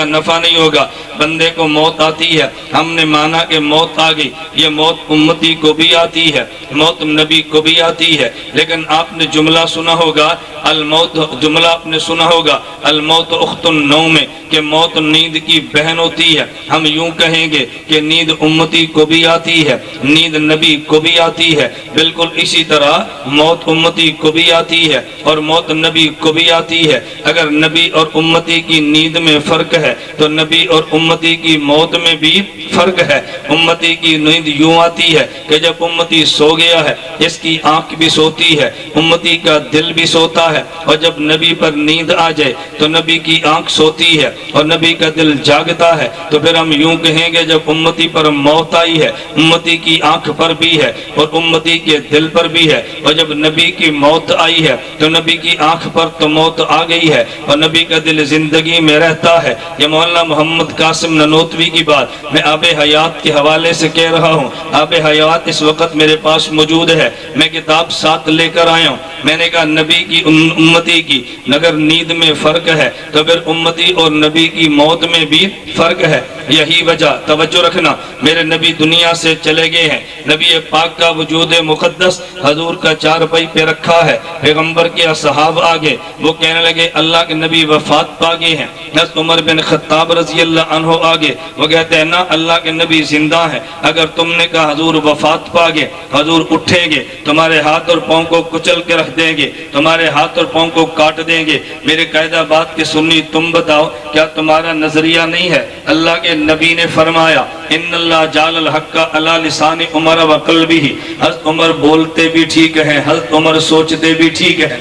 نفع نہیں ہوگا۔ بندے کو موت آتی ہے، ہم نے مانا کہ موت آ گئی، یہ موت امتی کو بھی آتی ہے، موت نبی کو بھی آتی ہے، لیکن آپ نے جملہ سنا ہوگا الموت، جملہ آپ نے سنا ہوگا الموت اخت النوم، کہ موت نیند کی بہن ہوتی ہے۔ ہم یوں کہیں گے کہ نیند امتی کو بھی آتی ہے، نیند نبی کو بھی آتی ہے، بالکل اسی طرح موت امتی کو بھی آتی ہے اور موت نبی کو بھی آتی ہے۔ اگر نبی اور امتی کی نیند میں فرق ہے تو نبی اور امتی کی موت میں بھی فرق ہے۔ امتی کی نیند یوں آتی ہے کہ جب امتی سو گیا ہے اس کی آنکھ بھی سوتی ہے، امتی کا دل بھی سوتا ہے، اور جب نبی پر نیند آ جائے تو نبی کی آنکھ سوتی ہے اور نبی کا دل جاگتا ہے۔ تو پھر ہم یوں کہیں گے جب امتی پر موت آئی ہے امتی کی آنکھ پر بھی ہے اور امتی کے دل پر بھی ہے، اور جب نبی کی موت آئی ہے تو نبی کی آنکھ پر تو موت آ گئی ہے اور نبی کا دل زندگی میں رہتا ہے۔ یہ مولانا محمد قاسم ننوتوی کی بات میں آب حیات کے حوالے سے کہہ رہا ہوں۔ آب حیات اس وقت میرے پاس موجود ہے، میں کتاب ساتھ لے کر آیا ہوں۔ میں نے کہا نبی کی امتی کی اگر نیند میں فرق ہے تو پھر امتی اور نبی کی موت میں بھی فرق ہے۔ یہی وجہ، توجہ رکھنا، میرے نبی دنیا سے چلے گئے ہیں، نبی پاک کا وجود مقدس حضور کا چارپائی پہ رکھا ہے، پیغمبر کے اصحاب آگے، وہ کہنے لگے اللہ کے نبی وفات پا گئے ہیں، حضرت عمر بن خطاب رضی اللہ عنہ آگے، وہ کہتے ہیں نا اللہ کے نبی زندہ ہیں، اگر تم نے کہا حضور وفات پا گئے، حضور اٹھیں گے، تمہارے ہاتھ اور پاؤں کو کچل کے رکھ دیں گے، تمہارے ہاتھ اور پاؤں کو کاٹ دیں گے، میرے قاعدہ بات کی سنی تم بتاؤ کیا تمہارا نظریہ نہیں ہے؟ اللہ کے نبی نے فرمایا ان اللہ جعل الحق علی لسان عمر و قلبہ، حضرت عمر بولتے بھی ٹھیک ہیں، حضرت عمر سوچتے بھی ٹھیک ہیں،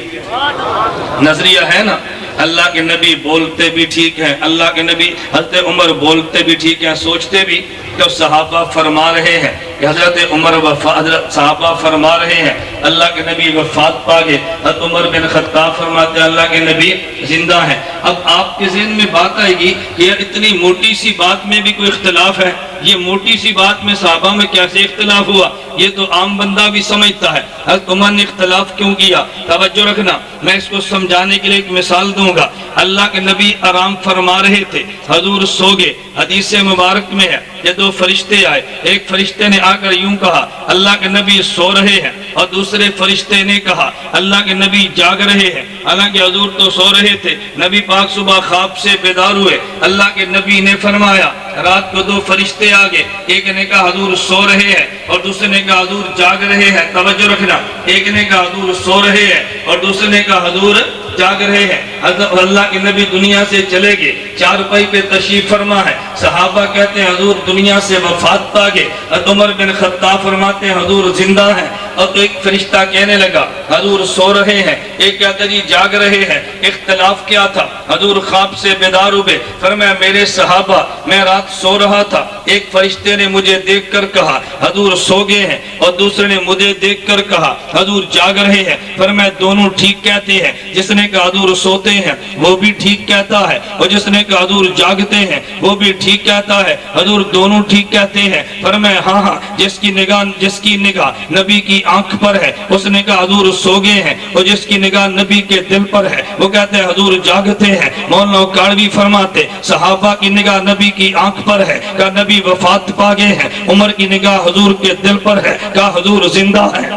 نظریہ ہے نا، اللہ کے نبی بولتے بھی ٹھیک ہیں، اللہ کے نبی حضرت عمر بولتے بھی ٹھیک ہیں، سوچتے بھی، تو صحابہ فرما رہے ہیں کہ حضرت عمر حضرت صحابہ فرما رہے ہیں اللہ کے نبی وفات پا گئے، حضرت عمر بن خطاب فرماتے ہیں اللہ کے نبی زندہ ہیں۔ اب آپ کے ذہن میں بات آئے گی کہ یہ اتنی موٹی سی بات میں بھی کوئی اختلاف ہے، یہ موٹی سی بات میں صحابہ میں کیسے اختلاف ہوا؟ یہ تو عام بندہ بھی سمجھتا ہے، حضرت عمر نے اختلاف کیوں کیا؟ توجہ رکھنا، میں اس کو سمجھانے کے لیے ایک مثال دوں گا۔ اللہ کے نبی آرام فرما رہے تھے، حضور سو گئے، حدیث مبارک میں ہے یہ دو فرشتے آئے، ایک فرشتے نے آ کر یوں کہا اللہ کے نبی سو رہے ہیں، اور دوسرے فرشتے نے کہا اللہ کے نبی جاگ رہے ہیں، حالانکہ حضور تو سو رہے تھے۔ نبی پاک صبح خواب سے بیدار ہوئے، اللہ کے نبی نے فرمایا رات کو دو فرشتے آگے، ایک نے کہا حضور سو رہے ہیں اور دوسرے نے کہا حضور جاگ رہے ہیں، توجہ رکھنا، ایک نے کہا حضور سو رہے ہیں اور دوسرے نے کہا حضور جاگ رہے ہیں۔ حضرت اللہ کے نبی دنیا سے چلے گئے، چارپائی پہ تشریف فرما ہے، صحابہ کہتے ہیں حضور دنیا سے وفات پا گئے، حضرت عمر بن خطاب فرماتے ہیں حضور زندہ ہیں، اور تو ایک فرشتہ کہنے لگا حضور سو رہے ہیں، ایک کہتا جی جاگ رہے ہیں۔ اختلاف کیا تھا؟ حضور خواب سے بیدار ہوئے، فرمایا میرے صحابہ میں رات سو رہا تھا، ایک فرشتے نے مجھے دیکھ کر کہا حضور سو گئے ہیں، اور دوسرے نے مجھے دیکھ کر کہا حضور جاگ رہے ہیں، فرمایا دونوں ٹھیک کہتے ہیں، جس نے کہا حضور سوتے ہیں وہ بھی ٹھیک کہتا ہے، اور جس نے کہا حضور جاگتے ہیں وہ بھی ٹھیک کہتا ہے، حضور دونوں ٹھیک کہتے ہیں۔ فرمایا ہاں ہاں، جس کی نگاہ نبی کی آنکھ پر ہے اس نے کہا حضور سو گئے ہیں، اور جس کی نگاہ نبی کے دل پر ہے وہ کہتے ہیں حضور جاگتے ہیں۔ مولانا کاڑوی فرماتے صحابہ کی نگاہ نبی کی آنکھ پر ہے، کہا نبی وفات پا گئے ہیں، عمر کی نگاہ حضور کے دل پر ہے، کہا حضور زندہ ہے،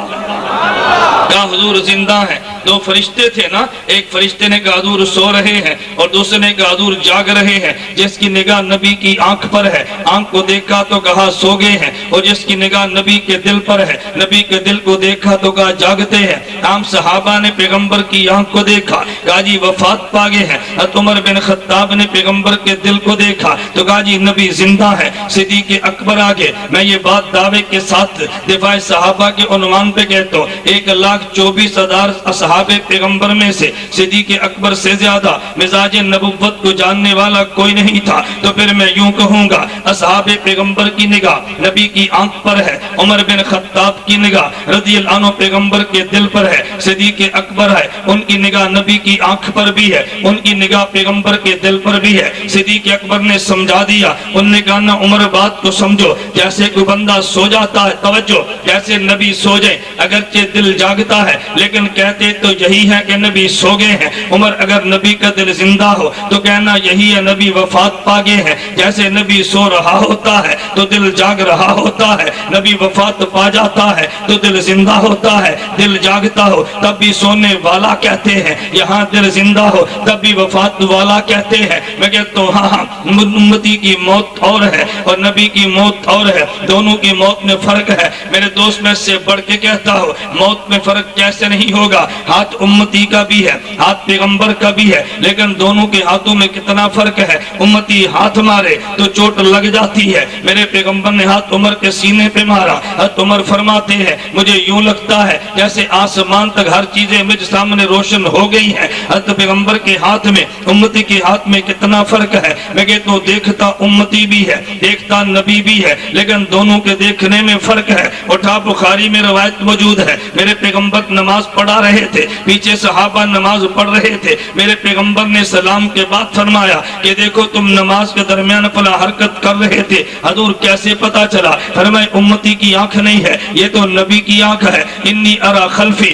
کہا حضور زندہ ہے۔ دو فرشتے تھے نا، ایک فرشتے نے کہا حضور سو رہے ہیں اور دوسرے نے کہا حضور جاگ رہے ہیں، جس کی نگاہ نبی کی آنکھ پر ہے آنکھ کو دیکھا تو کہا سو گئے ہیں، اور جس کی نگاہ نبی کے دل پر ہے نبی کے دل کو دیکھا تو کہا جاگتے ہیں۔ عام صحابہ نے پیغمبر کی آنکھ کو دیکھا، کہا جی وفات پا گئے ہیں۔ حضرت عمر بن خطاب نے پیغمبر کے دل کو دیکھا تو کہا جی نبی زندہ ہے۔ صدیق اکبر آگے، میں یہ بات دعوے کے ساتھ دفاع صحابہ کے عنوان پہ کہتا ہوں، 1,24,000 اصحاب پیغمبر میں سے صدیق اکبر سے زیادہ مزاج نبوت کو جاننے والا کوئی نہیں تھا، تو پھر میں یوں کہوں گا اصحاب پیغمبر کی نگاہ نبی کی آنکھ پر ہے، عمر بن خطاب کی نگاہ رضی اللہ عنہ پیغمبر کے دل پر ہے، صدیق اکبر ہے ان کی نگاہ نبی کی آنکھ پر بھی ہے، ان کی نگاہ پیغمبر کے دل پر بھی ہے۔ صدیق اکبر نے سمجھا دیا، انہوں نے کہا نا عمر بات کو سمجھو، جیسے کوئی بندہ سو جاتا ہے، توجہ، جیسے نبی سو جائے اگرچہ دل جاگتا ہے لیکن کہتے تو یہی ہے کہ نبی سو گئے ہیں۔ عمر اگر نبی کا دل زندہ ہو تو کہنا یہی ہے نبی وفات پا گئے ہیں، جیسے نبی سو رہا ہوتا ہے تو دل جاگ رہا ہوتا ہے، نبی وفات پا جاتا ہے تو دل زندہ ہوتا ہے، دل جاگتا ہو تب بھی سونے والا کہتے ہیں، یہاں دل زندہ ہو تب بھی وفات والا کہتے ہیں۔ میں کہتا ہوں ہاں، امتی کی موت اور ہے اور نبی کی موت اور ہے، دونوں کی موت میں فرق ہے۔ میرے دوست میں سے بڑھ کے کہتا ہوں موت میں فرق کیسے نہیں ہوگا؟ ہاتھ امتی کا بھی ہے، ہاتھ پیغمبر کا بھی ہے، لیکن دونوں کے ہاتھوں میں کتنا فرق ہے۔ امتی ہاتھ مارے تو چوٹ لگ جاتی ہے، میرے پیغمبر نے ہاتھ عمر کے سینے پہ مارا، حضرت عمر فرماتے ہیں مجھے یوں لگتا ہے جیسے آسمان تک ہر چیزیں مجھ سامنے روشن ہو گئی ہیں۔ حضرت پیغمبر کے ہاتھ میں امتی کے ہاتھ میں کتنا فرق ہے۔ میں کہتا ہوں دیکھتا امتی بھی ہے، دیکھتا نبی بھی ہے، لیکن دونوں کے دیکھنے میں فرق ہے۔ اٹھا بخاری میں روایت موجود ہے، میرے پیغمبر نماز پڑھا رہے تھے، پیچھے صحابہ نماز پڑھ رہے تھے، میرے پیغمبر نے سلام کے بعد فرمایا کہ دیکھو تم نماز کے درمیان فلاں حرکت کر رہے تھے، حضور کیسے پتا چلا؟ فرمایا امتی کی آنکھ نہیں ہے، یہ تو نبی کی آنکھ ہے۔ انی ارا خلفی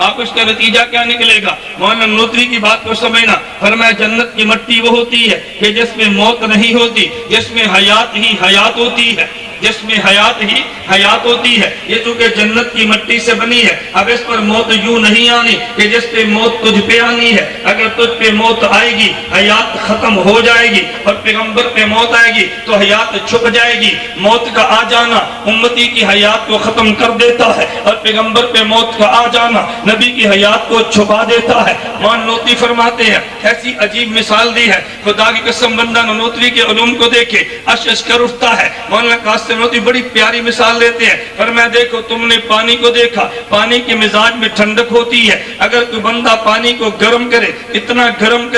آپ اس کا نتیجہ کیا نکلے گا؟ مولانا نوتری کی بات کو سمجھنا، فرمایا جنت کی مٹی وہ ہوتی ہے کہ جس میں موت نہیں ہوتی، جس میں حیات ہی حیات ہوتی ہے، جس میں حیات ہی حیات ہوتی ہے۔ یہ چونکہ جنت کی مٹی سے بنی ہے، اب اس پر موت یوں نہیں آنی کہ جس پہ موت تجھ پہ آنی ہے۔ اگر تجھ پہ موت آئے گی حیات ختم ہو جائے گی، اور پیغمبر پہ موت آئے گی تو حیات چھپ جائے گی۔ موت کا آ جانا امتی کی حیات کو ختم کر دیتا ہے، اور پیغمبر پہ موت کا آ جانا نبی کی حیات کو چھپا دیتا ہے۔ مولانا نوتری فرماتے ہیں، ایسی عجیب مثال دی ہے، خدا کی قسم بندہ نوتری کے علوم کو دیکھے اشش کر اٹھتا ہے۔ مولانا قاسم نوتری بڑی پیاری مثال دیتے ہیں، فرمایا دیکھو تم نے پانی کو دیکھا، پانی کے مزاج میں ٹھنڈک ہوتی ہے، اگر کوئی بندہ پانی کو گرم کرے، اتنا گرم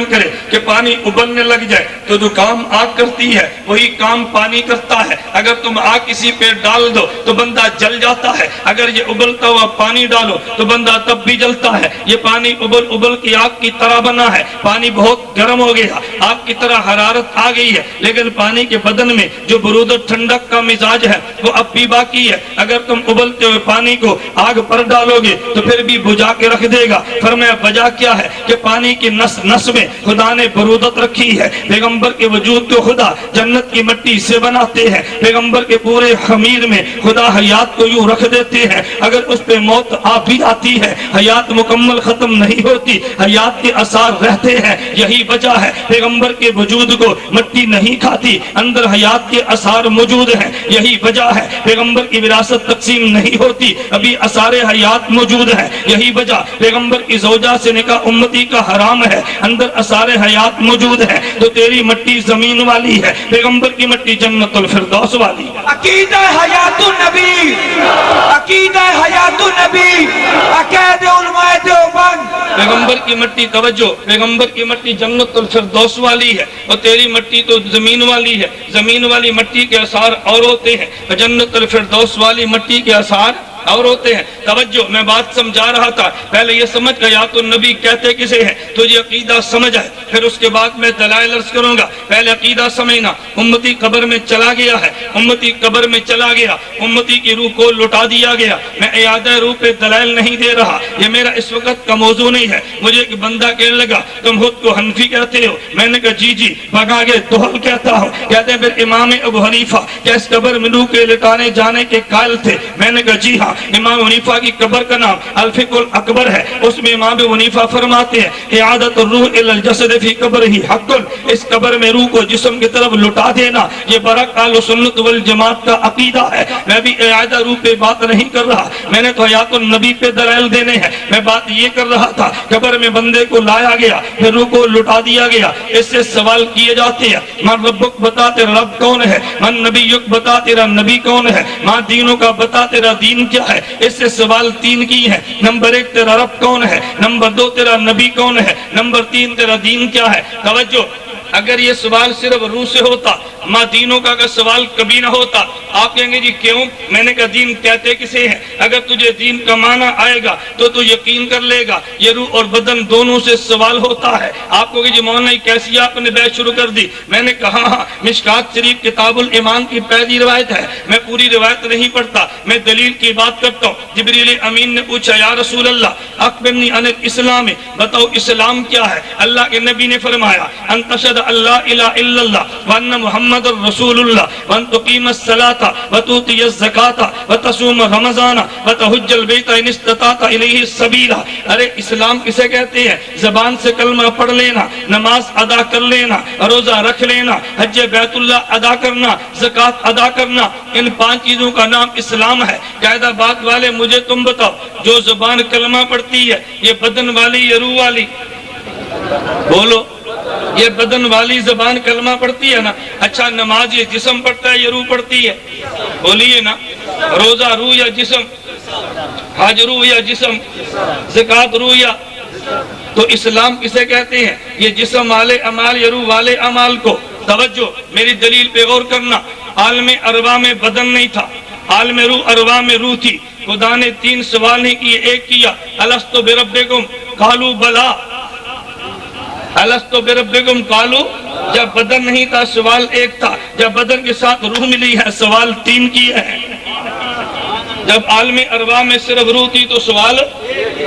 کرے کہ پانی ابلنے لگ جائے تو جو کام آگ کرتی ہے وہی کام پانی کرتا ہے۔ اگر تم آگ کسی پہ ڈال دو تو بندہ جل جاتا ہے، اگر یہ ابلتا ہوا پانی ڈالو تو بندہ تب بھی جلتا ہے۔ یہ پانی ابل کی آگ کی طرح بنا ہے، پانی بہت گرم ہو گیا، آگ کی طرح حرارت آ گئی ہے، لیکن پانی کے بدن میں جو برودت ٹھنڈک کا مزاج ہے وہ اب بھی باقی ہے۔ اگر تم ابلتے ہوئے پانی کو آگ پر ڈالو گے تو پھر بھی بجھا کے رکھ دے گا۔ فرمایا وجہ کیا ہے کہ پانی کی نس نس میں خدا نے برودت رکھی ہے۔ پیغمبر کے وجود کو خدا جنت کی مٹی سے بناتے ہیں، پیغمبر کے پورے خمیر میں خدا حیات کو یوں رکھ دیتے ہیں، اگر اس پہ موت آ بھی آتی ہے حیات مکمل ختم نہیں ہوتی، حیات کے اثار رہتے ہیں۔ یہی وجہ ہے پیغمبر کے وجود کو مٹی نہیں کھاتی، اندر حیات کے اثار موجود ہیں۔ یہی وجہ ہے پیغمبر کی وراثت تقسیم نہیں ہوتی، ابھی اثار حیات موجود ہیں۔ یہی وجہ پیغمبر کی زوجہ سے نکاح امتی کا حرام ہے، اندر اثار حیات موجود ہیں۔ تو تیری مٹی زمین والی ہے، پیغمبر کی مٹی جنت الفردوس والی ہے۔ عقیدہ حیات النبی، عقیدہ حیات النبی، عقائد علماء دیوبند۔ پیغمبر کی مٹی توجہ، پیغمبر کی مٹی جنت الفردوس والی ہے، اور تیری مٹی تو زمین والی ہے۔ زمین والی مٹی کے اثار اور ہوتے ہیں، جنت الفردوس والی مٹی کے اثار اور ہوتے ہیں۔ توجہ، میں بات سمجھا رہا تھا، پہلے یہ سمجھ حیات النبی کہتے کسے ہیں، تو یہ عقیدہ سمجھ ہے، پھر اس کے بعد میں دلائل عرض کروں گا۔ پہلے عقیدہ سمجھنا، امتی قبر میں چلا گیا ہے، امتی قبر میں چلا گیا، امتی کی روح کو لٹا دیا گیا۔ میں اعادہ روح پہ دلائل نہیں دے رہا، یہ میرا اس وقت کا موضوع نہیں ہے۔ مجھے ایک بندہ کہنے لگا تم خود کو حنفی کہتے ہو، میں نے کہا جی بھگا کے دوہل کہتا ہوں۔ کہتے ہیں پھر امام ابو حنیفہ کیا اس قبر میں روح کے لٹانے جانے کے قائل تھے؟ میں نے کہا جی ہاں، امام حنیفہ کی قبر کا نام الفقہ الاکبر ہے، اس میں امام حنیفہ فرماتے ہیں اعادت الروح الی الجسد فی قبرہ حق، اس قبر میں روح کو جسم کی طرف لٹا دینا یہ برحق اہل سنت والجماعت کا عقیدہ ہے۔ میں بھی اعادہ روح پہ بات نہیں کر رہا، میں نے تو حیات النبی پہ دلائل دینے ہیں۔ میں بات یہ کر رہا تھا قبر میں بندے کو لایا گیا، پھر روح کو لٹا دیا گیا، اس سے سوال کیے جاتے ہیں من ربک، بتا تیرا رب کون ہے، من نبیک، بتا تیرا نبی کون ہے، ماں دینوں کا، بتا تیرا دین کیا ہے۔ اس سے سوال تین کی ہیں، نمبر 1 تیرا رب کون ہے، نمبر 2 تیرا نبی کون ہے، نمبر 3 تیرا دین کیا ہے۔ توجہ، اگر یہ سوال صرف روح سے ہوتا، ماں دینوں کا اگر سوال کبھی نہ ہوتا، آپ کہیں گے جی کیوں؟ میں نے کہا دین کہتے کسے ہیں؟ اگر تجھے دین کا معنی آئے گا تو تو یقین کر لے گا یہ روح اور بدن دونوں سے سوال ہوتا ہے۔ آپ کو کہ جی مولانا کیسی آپ نے بحث شروع کر دی؟ میں نے کہا ہاں، مشکات شریف کتاب الایمان کی پہلی روایت ہے، میں پوری روایت نہیں پڑھتا، میں دلیل کی بات کرتا ہوں۔ جبریل امین نے پوچھا یا رسول اللہ اخبرنی عن الاسلام، بتاؤ اسلام کیا ہے؟ اللہ کے نبی نے فرمایا ان تشهد اللہ الہ الا اللہ وان محمد رسول اللہ وان تقیم الصلاۃ وتؤتی الزکاۃ وتصوم رمضان وتحج البیت ان استطعت الیہ سبیلا۔ ارے اسلام کسے کہتے ہیں؟ زبان سے کلمہ پڑھ لینا، نماز ادا کر لینا، روزہ رکھ لینا، حج بیت اللہ ادا کرنا، زکوٰۃ ادا کرنا، ان 5 چیزوں کا نام اسلام ہے۔ قاعدہ بات والے مجھے تم بتاؤ، جو زبان کلمہ پڑھتی ہے یہ بدن والی یا روح والی؟ بولو، یہ بدن والی زبان کلمہ پڑھتی ہے نا؟ اچھا نماز یہ جسم پڑھتا ہے یا روح پڑھتی ہے؟ بولیے نا، روزہ روح یا جسم، حج روح یا جسم، زکوٰۃ روح یا؟ تو اسلام کسے کہتے ہیں؟ یہ جسم والے اعمال یا روح والے اعمال کو۔ توجہ، میری دلیل پہ غور کرنا، عالم ارواح میں بدن نہیں تھا، عالم روح ارواح میں روح تھی۔ خدا نے 3 سوال نہیں کیے، ایک کیا الستو بربکم قالوا بلا، الستو بربکم قالوا، جب بدن نہیں تھا سوال 1 تھا، جب بدن کے ساتھ روح ملی ہے سوال 3 کیے ہیں۔ جب عالم ارواح میں صرف روح تھی تو سوال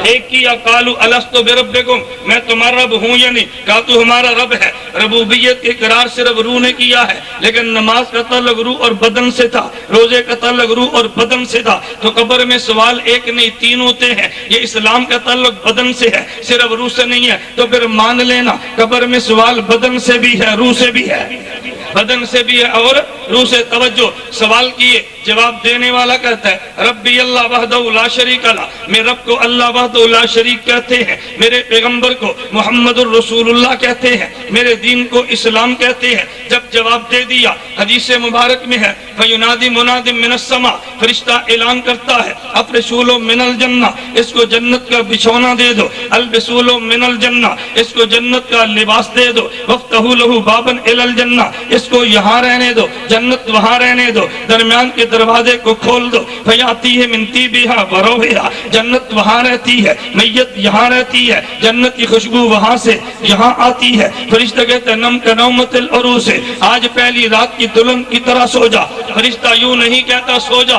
ایک کیا قالو الستو بربکم، میں تمہارا رب ہوں یا نہیں، کہا تو ہمارا رب ہے۔ ربوبیت کے اقرار صرف روح نے کیا ہے، لیکن نماز کا تعلق روح اور بدن سے تھا، روزے کا تعلق روح اور بدن سے تھا۔ تو قبر میں سوال ایک نہیں تین ہوتے ہیں۔ یہ اسلام کا تعلق بدن سے ہے، صرف روح سے نہیں ہے۔ تو پھر مان لینا قبر میں سوال بدن سے بھی ہے، روح سے بھی ہے، بدن سے بھی ہے اور روح سے۔ توجہ، سوال کیے، جواب دینے والا کہتا ہے ربی اللہ وحدہ لا شریک لہ، میں رب کو اللہ وحدہ لا شریک کہتے ہیں، میرے پیغمبر کو محمد الرسول اللہ کہتے ہیں، میرے دین کو اسلام کہتے ہیں۔ جب جواب دے دیا، حدیث مبارک میں ہے فَيُنَادِ مُنَادٍ مِّنَ السَّمَاءِ، فرشتہ اعلان کرتا ہے اَفْرِشُوا مِنَ الْجَنَّةِ، اس کو جنت کا بچھونا دے دو، البسوا مِنَ الْجَنَّةِ، اس کو جنت کا لباس دے دو، وَافْتَحُوا لَهُ بَابًا إِلَى الْجَنَّةِ، اس کو یہاں رہنے دو، جنت وہاں رہنے دو، درمیان کے دروازے کو کھول دو، فَيَأْتِيهِ مِن طِيبِهَا وَرَوْحِهَا، جنت وہاں رہتی ہے، میت یہاں رہتی ہے، جنت کی خوشبو وہاں سے یہاں آتی ہے۔ فرشتہ کہتے ہیں نم کنومت العروس، آج پہلی رات کی دلہن کی طرح سو جا۔ فرشتہ یوں نہیں کہتا سو جا،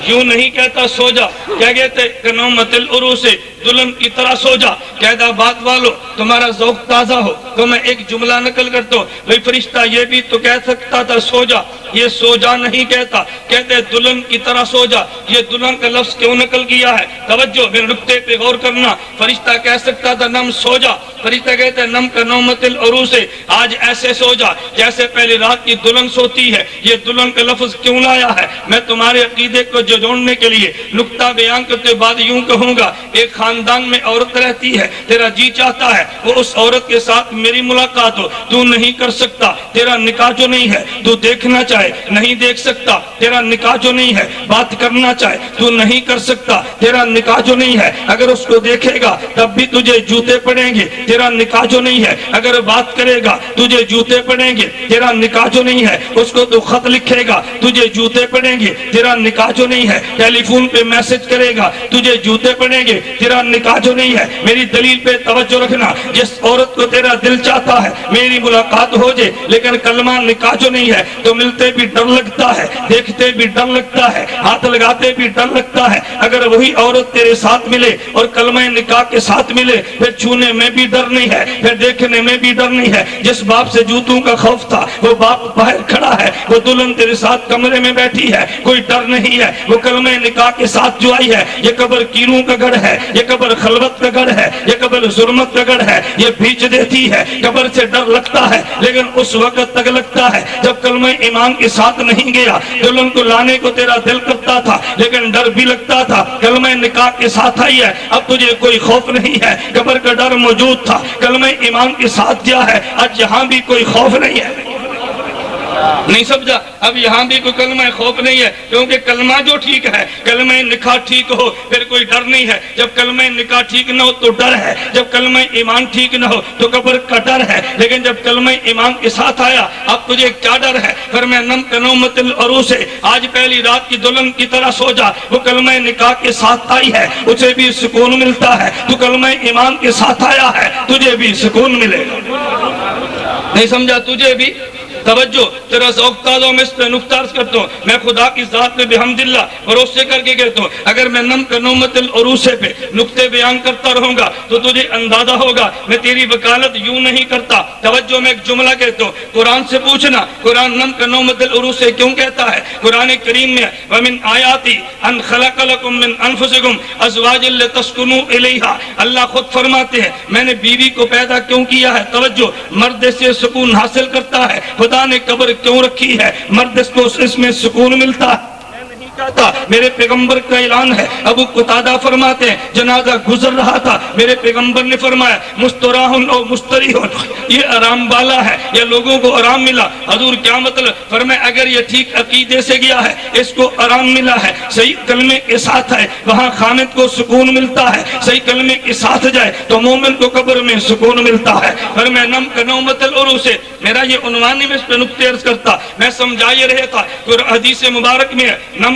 یوں نہیں کہتا سو جا، کیا کہتے کنومت العروس، دلہن کی طرح سو جا۔ قید آباد والو تمہارا ذوق تازہ ہو تو میں ایک جملہ نقل کرتا ہوں، بھئی فرشتہ یہ بھی تو کہہ سکتا تھا سو جا، یہ سو جا نہیں کہتا، کہتے دلہن کی طرح سو جا۔ یہ دلہن کا لفظ کیوں نقل کیا ہے؟ توجہ، میرے نقطے پہ غور کرنا۔ فرشتہ کہہ سکتا تھا نم سو جا، فرشتہ کہتے ہیں نم کنومت العروس، آج ایسے سو جا جیسے پہلی رات کی دلہن سوتی ہے۔ یہ دلہن کا لفظ کیوں لایا ہے؟ میں تمہارے عقیدے کو جوڑنے کے لیے نقطہ بیان کرتے بعد یوں کہوں گا، ایک خاندان میں عورت رہتی ہے، تیرا جی چاہتا ہے وہ اس عورت کے ساتھ میری ملاقات ہو، تو نہیں کر سکتا، تیرا نکاح جو نہیں ہے، تو دیکھنا چاہے نہیں دیکھ سکتا، تیرا نکاح جو نہیں ہے، بات کرنا چاہے تو نہیں کر سکتا، تیرا نکاح جو نہیں ہے، اگر اس کو دیکھے گا تب بھی تجھے جوتے پڑیں گے، تیرا نکاح جو نہیں ہے، اگر بات کرے گا تجھے جوتے پڑیں گے، تیرا نکاح جو نہیں ہے، اس کو تو خط لکھے گا تجھے جوتے پڑیں گے، تیرا نکاح جو نہیں ہے، ٹیلی فون پہ میسج کرے گا تجھے جوتے پڑیں گے، تیرا نکاح جو نہیں ہے۔ میری دلیل پہ توجہ رکھنا، جس عورت کو تیرا دل چاہتا ہے میری ملاقات ہو جائے، لیکن کلمہ نکاح جو نہیں ہے تو ملتے بھی ڈر لگتا ہے، دیکھتے بھی ڈر لگتا ہے، ہاتھ لگاتے بھی ڈر لگتا ہے۔ اگر وہی عورت تیرے ساتھ ملے اور کلمہ نکاح کے ساتھ ملے، پھر چھونے میں بھی ڈر نہیں ہے، پھر دیکھنے میں بھی ڈر نہیں ہے۔ جس باپ سے جوتوں کا خوف تھا وہ باپ باہر کھڑا ہے، وہ دلہن تیرے ساتھ کمرے میں بیٹھی ہے، کوئی ڈر نہیں ہے۔ وہ کلمہ نکاح کے ساتھ جو آئی ہے، یہ قبر کیروں کا گڑھ ہے، یہ قبر خلوت کا گڑھ ہے، یہ قبر ظلمت کا گڑھ ہے، یہ بھیج دیتی ہے۔ قبر سے ڈر لگتا ہے لیکن اس وقت تک لگتا ہے جب کلمہ ایمان کے ساتھ نہیں گیا۔ دلہن کو لانے کو تیرا دل کرتا تھا لیکن ڈر بھی لگتا تھا، کلمہ نکاح کے ساتھ آئی ہے، اب تجھے کوئی خوف نہیں ہے۔ قبر کا ڈر موجود تھا، کلمہ ایمان کے ساتھ کیا ہے، آج یہاں بھی کوئی خوف نہیں ہے۔ نہیں سمجھا؟ اب یہاں بھی کوئی کلمہ خوف نہیں ہے، کیونکہ کلمہ جو ٹھیک ہے، کلمہ نکاح ٹھیک ہو پھر کوئی ڈر نہیں ہے۔ جب کلمہ نکاح ٹھیک نہ ہو تو ڈر ہے، جب کلمہ ایمان ٹھیک نہ ہو تو قبر کا ڈر ہے، لیکن جب کلمہ ایمان کے ساتھ آیا اب تجھے کیا ڈر ہے؟ فرمایا نم کنومت العروس، آج پہلی رات کی دلہن کی طرح سو جا۔ وہ کلمہ نکاح کے ساتھ آئی ہے، اسے بھی سکون ملتا ہے، تو کلمہ ایمان کے ساتھ آیا ہے، تجھے بھی سکون ملے گا۔ نہیں سمجھا؟ تجھے بھی توجہ، تیرا ذوق تازہ، میں اس پہ نقطہ عرض کرتا ہوں، میں خدا کی ذات میں بحمدللہ بھروسے کر کے کہتا ہوں، اگر میں نم کنومت العروس پہ نقطے بیان کرتا رہوں گا تو تجھے اندازہ ہوگا میں تیری وکالت یوں نہیں کرتا۔ توجہ، میں ایک جملہ کہتا ہوں، قرآن سے پوچھنا قرآن نم کنومت العروس کیوں کہتا ہے؟ قرآن کریم میں وَمِنْ آیَاتِ أَنْ خَلَقَ لَكُم مِّنْ أَنفُسِكُمْ أَزْوَاجًا لِتَسْكُنُوا إِلَيْهَا، اللہ خود فرماتے ہیں میں نے بیوی کو پیدا کیوں کیا ہے۔ توجہ، مرد سے سکون حاصل کرتا ہے، خدا نے قبر کیوں رکھی ہے؟ مرد کو اس میں سکون ملتا ہے۔ میرے پیغمبر کا اعلان ہے، ابو قتادہ فرماتے ہیں جنازہ گزر رہا تھا، میرے پیغمبر نے فرمایا مستراحن اور مستریحن، یہ آرام والا ہے، یہ لوگوں کو آرام ملا۔ حضور کیا مطلب؟ فرمایا اگر یہ ٹھیک عقیدے سے گیا ہے، اس کو آرام ملا ہے، صحیح کلمے کے ساتھ ہے، وہاں خامد کو سکون ملتا ہے، صحیح کلمے کے ساتھ جائے تو مومن کو قبر میں سکون ملتا ہے۔ فرمایا نم کنومت العروس، میرا یہ عنوان نہیں، میں اس پہ نقطے عرض کرتا، میں سمجھا یہ رہے تھا کہ حدیث مبارک میں ہے نم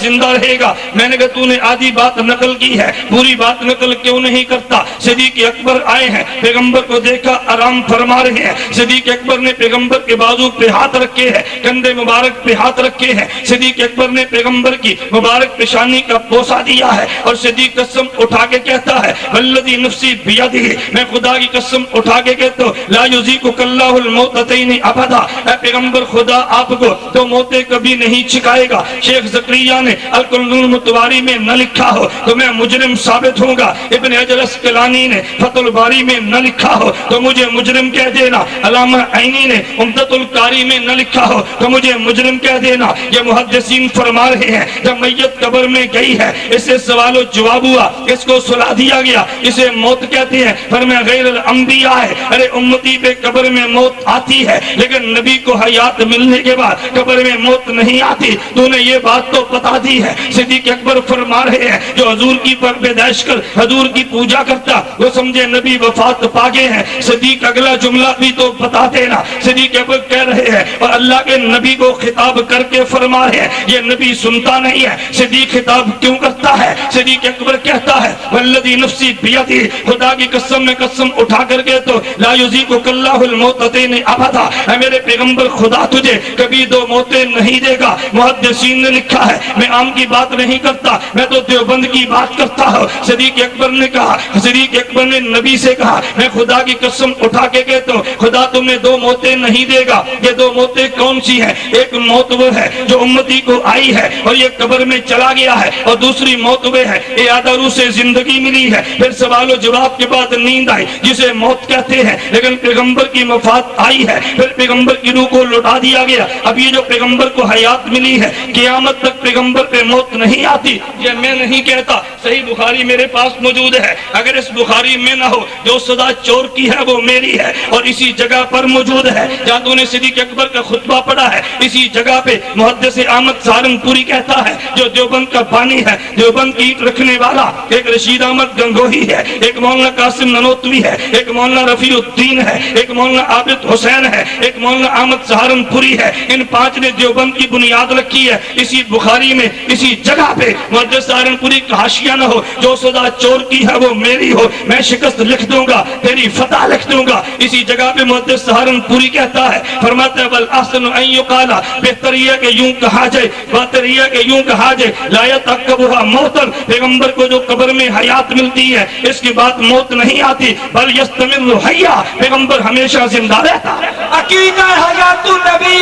زندہ رہے گا۔ میں نے کہا تو نے آدھی بات نقل کی ہے، پوری بات نقل کیوں نہیں کرتا؟ صدیق اکبر آئے ہیں، پیغمبر کو دیکھا آرام فرما رہے ہیں۔ صدیق اکبر نے پیغمبر کے بازو پہ ہاتھ رکھے ہیں، کندھے مبارک پہ ہاتھ رکھے ہیں۔ صدیق اکبر نے پیغمبر کی مبارک پیشانی کا بوسہ دیا ہے، اور صدیق قسم اٹھا کے کہتا ہے والذی نفسی بیدہ، میں خدا کی قسم اٹھا کے کہتا ہوں لا یذیقک اللہ الموتتین ابدا، اے پیغمبر خدا آپ کو تو موتیں کبھی نہیں چکھائے گا۔ شیخ زکریا نے الکل المتواری میں نہ لکھا ہو تو میں مجرم ثابت ہوں گا، ابن حجر اسقلانی نے فتح الباری میں نہ لکھا ہو تو مجھے مجرم کہہ دینا، علامہ عینی نے عمدۃ القاری میں نہ لکھا ہو تو مجھے مجرم کہہ دینا۔ یہ محدثین فرما رہے ہیں جب میت قبر میں گئی ہے اس سے سوال و جواب ہوا، اس کو سلا دیا گیا، اسے موت کہتے ہیں۔ فرمایا غیر الانبیاء ہے، ارے امتی پہ قبر میں موت آتی ہے لیکن نبی کو حیات ملنے کے بعد قبر میں موت نہیں آتی، تو نے یہ بات تو بتا دی ہے۔ صدیق اکبر فرما رہے ہیں جو حضور کی پیدائش کر حضور کی پوجا کرتا وہ سمجھے نبی وفات پا گئے ہیں۔ صدیق اگلا جملہ بھی تو بتا دینا۔ صدیق اکبر کہہ رہے ہیں اور اللہ کے نبی کو خطاب کر کے فرما رہے ہیں یہ نبی سنتا نہیں ہے، صدیق خطاب کیوں کرتا ہے؟ صدیق اکبر کہتا ہے والذی نفسی بیدہ، خدا کی قسم میں قسم اٹھا کر کے تو لا یذیقک اللہ الموتتین ابدا، اے میرے پیغمبر خدا تجھے کبھی دو موتیں نہیں دے گا۔ محدثین نے لکھا ہے میں عام کی بات نہیں کرتا، میں تو دیوبند کی بات کرتا ہوں۔ صدیق اکبر نے کہا، صدیق اکبر نے نبی سے کہا میں خدا کی قسم اٹھا کے کہتا ہوں خدا تمہیں دو موتیں نہیں دے گا۔ یہ دو موتیں کون سی ہیں؟ ایک موت وہ ہے جو امتی کو آئی ہے اور یہ قبر میں چلا گیا ہے، اور دوسری موت وہ ہے اعادہ روح سے زندگی ملی ہے، پھر سوال و جواب کے بعد نیند آئی جسے موت کہتے ہیں، لیکن پیغمبر کی وفات آئی ہے، پھر پیغمبر کی روح کو لوٹا دیا گیا۔ اب یہ جو پیغمبر کو حیات ملی ہے قیامت تک پیغمبر پہ موت نہیں آتی، یہ میں نہیں کہتا، صحیح بخاری میرے پاس موجود ہے۔ اگر اس بخاری میں نہ ہو جو سزا چور کی ہے وہ میری ہے، اور اسی جگہ پر موجود ہے جہاں تو نے صدیق اکبر کا خطبہ پڑھا ہے، اسی جگہ پہ محدث احمد سہارنپوری کہتا ہے جو دیوبند کا بانی ہے، دیوبند کی اینٹ رکھنے والا ایک رشید احمد گنگوہی ہے، ایک مولانا قاسم ننوتوی ہے، ایک مولانا رفیع الدین ہے، ایک مولانا عابد حسین ہے، ایک مولانا احمد سہارنپوری ہے۔ ان پانچ نے دیوبند کی بنیاد رکھی ہے۔ اسی بخاری میں اسی جگہ پہ محدث سہارنپوری کا حاشیہ نہ ہو جو سزا چور کی ہے وہ میری ہو، میں شکست لکھ دوں گا، تیری فتح لکھ دوں گا۔ اسی جگہ پہ محدث سہارنپوری کہتا ہے، فرماتا ہے والاحسن ان یقال، بہتر یہ کہ یوں کہا جائے، بہتر یہ کہ یوں کہا جائے لا یتعقبها موت، پیغمبر کو جو قبر میں حیات ملتی ہے اس کے بعد موت نہیں آتی، بل یستمر حیا، پیغمبر ہمیشہ زندہ رہتا ہے۔ عقیدہ حیات النبی،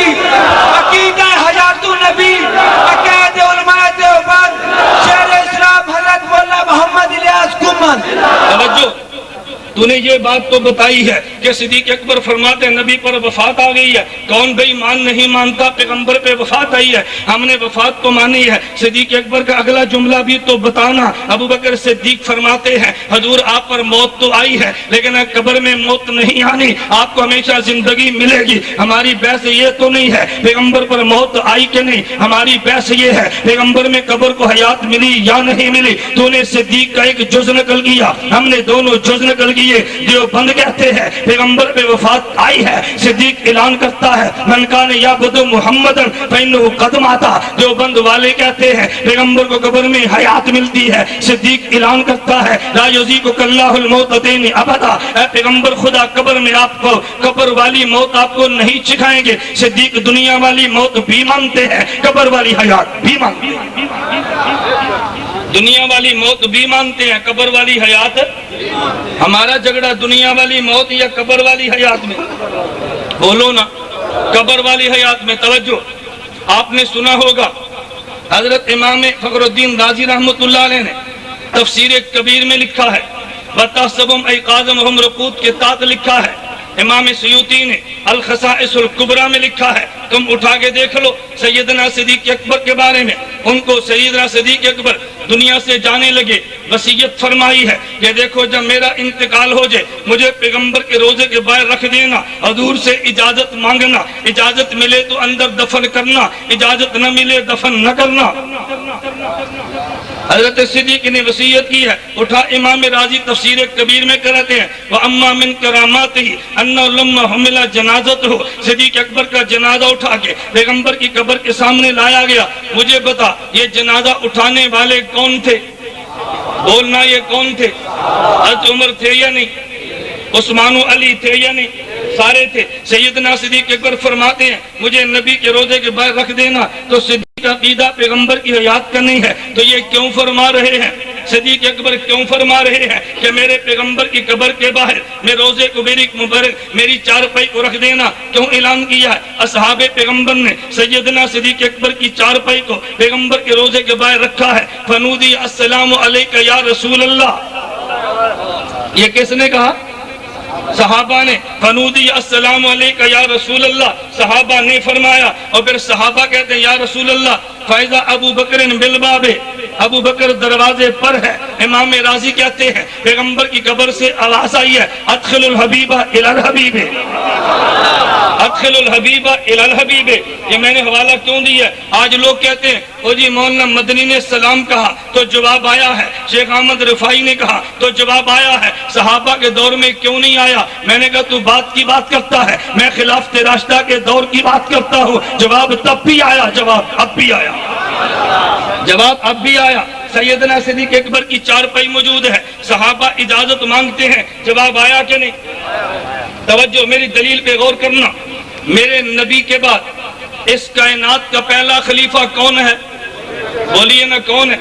عقیدہ حیات النبی، عقائد علماء دیوبند، شیخ اسلام حضرت مولانا محمد الیاس گمن۔ توجہ، تو نے یہ بات تو بتائی ہے کہ صدیق اکبر فرماتے ہیں نبی پر وفات آ گئی ہے، کون بھائی مان نہیں مانتا پیغمبر پہ وفات آئی ہے؟ ہم نے وفات تو مانی ہے۔ صدیق اکبر کا اگلا جملہ بھی تو بتانا۔ ابو بکر صدیق فرماتے ہیں حضور آپ پر موت تو آئی ہے لیکن قبر میں موت نہیں آنی، آپ کو ہمیشہ زندگی ملے گی۔ ہماری بحث یہ تو نہیں ہے پیغمبر پر موت آئی کہ نہیں، ہماری بحث یہ ہے پیغمبر میں قبر کو حیات ملی یا نہیں ملی۔ تو نے صدیق کا ایک جز نقل کیا، ہم نے دونوں جز نقل کیے۔ دیوبند کہتے ہیں پیغمبر پہ وفات آئی ہے، صدیق اعلان کرتا ہے من کان یعبد محمدًا فإنہ قد مات۔ دیوبند والے کہتے ہیں پیغمبر کو قبر میں حیات ملتی ہے، صدیق اعلان کرتا ہے لا یذیقک اللہ الموتتین ابدا، اے پیغمبر خدا قبر میں آپ کو قبر والی موت آپ کو نہیں چکھائیں گے۔ صدیق دنیا والی موت بھی مانتے ہیں، قبر والی حیات بھی مانتے ہیں، دنیا والی موت بھی مانتے ہیں، قبر والی حیات۔ ہمارا جھگڑا دنیا والی موت یا قبر والی حیات میں؟ بولو نا، قبر والی حیات میں۔ توجہ، آپ نے سنا ہوگا حضرت امام فخر الدین رازی رحمۃ اللہ علیہ نے تفسیر کبیر میں لکھا ہے وَتَحْسَبُهُمْ أَيْقَاظًا وَهُمْ رُقُودٌ کے تحت لکھا ہے۔ امام سیوطی نے الخصائص الکبریٰ میں لکھا ہے، تم اٹھا کے دیکھ لو سیدنا صدیق اکبر کے بارے میں۔ ان کو سیدنا صدیق اکبر دنیا سے جانے لگے، وصیت فرمائی ہے کہ دیکھو جب میرا انتقال ہو جائے مجھے پیغمبر کے روزے کے باہر رکھ دینا، حضور سے اجازت مانگنا، اجازت ملے تو اندر دفن کرنا، اجازت نہ ملے دفن نہ کرنا۔ حضرت صدیق نے وصیت کی ہے، اٹھا امام راضی تفسیر کبیر میں کراتے ہیں وَأَمَّا مِن كَرَامَاتِهِ أَنَّهُ لَمَّا حُمِلَ جَنَازَتُهُ، صدیق اکبر کا جنازہ اٹھا کے پیغمبر کی قبر کے سامنے لایا گیا. مجھے بتا یہ جنازہ اٹھانے والے کون تھے؟ بولنا یہ کون تھے؟ حضرت عمر تھے یا نہیں؟ عثمان و علی تھے یا نہیں؟ سارے تھے. سیدنا صدیق اکبر فرماتے ہیں مجھے نبی کے روضے کے باہر رکھ دینا. تو صدیق عقیدہ پیغمبر کی حیات کا نہیں ہے تو یہ کیوں فرما رہے ہیں؟ صدیق اکبر کیوں فرما رہے ہیں کہ میرے پیغمبر کی قبر کے باہر میں روضے کو مبارک میری چارپائی کو رکھ دینا؟ کیوں اعلان کیا ہے؟ اصحاب پیغمبر نے سیدنا صدیق اکبر کی چارپائی کو پیغمبر کے روضے کے باہر رکھا ہے. فنودی السلام علیک یا رسول اللہ. یہ کس نے کہا؟ صحابہ نے. فنودی السلام علیک یا رسول اللہ، صحابہ نے فرمایا. اور پھر صحابہ کہتے ہیں یا رسول اللہ فائزہ ابو بکر بالباب، ابو بکر دروازے پر ہے. امام راضی کہتے ہیں پیغمبر کی قبر سے آواز آئی ہے ادخل الحبیبہ الی الحبیب، ادخل الحبیبہ الی الحبیب. یہ میں نے حوالہ کیوں دیا ہے؟ آج لوگ کہتے ہیں او جی مولانا مدنی نے سلام کہا تو جواب آیا ہے، شیخ احمد رفاعی نے کہا تو جواب آیا ہے، صحابہ کے دور میں کیوں نہیں آیا؟ میں نے کہا تو بات کی بات کرتا ہے، میں خلافت راشدہ کے دور کی بات کرتا ہوں. جواب تب بھی آیا، جواب اب بھی آیا، جواب اب بھی آیا. سیدنا صدیق اکبر کی چارپائی موجود ہے، صحابہ اجازت مانگتے ہیں، جواب آیا کہ نہیں؟ توجہ میری دلیل پہ غور کرنا. میرے نبی کے بعد اس کائنات کا پہلا خلیفہ کون ہے؟ بولیے نا کون ہے؟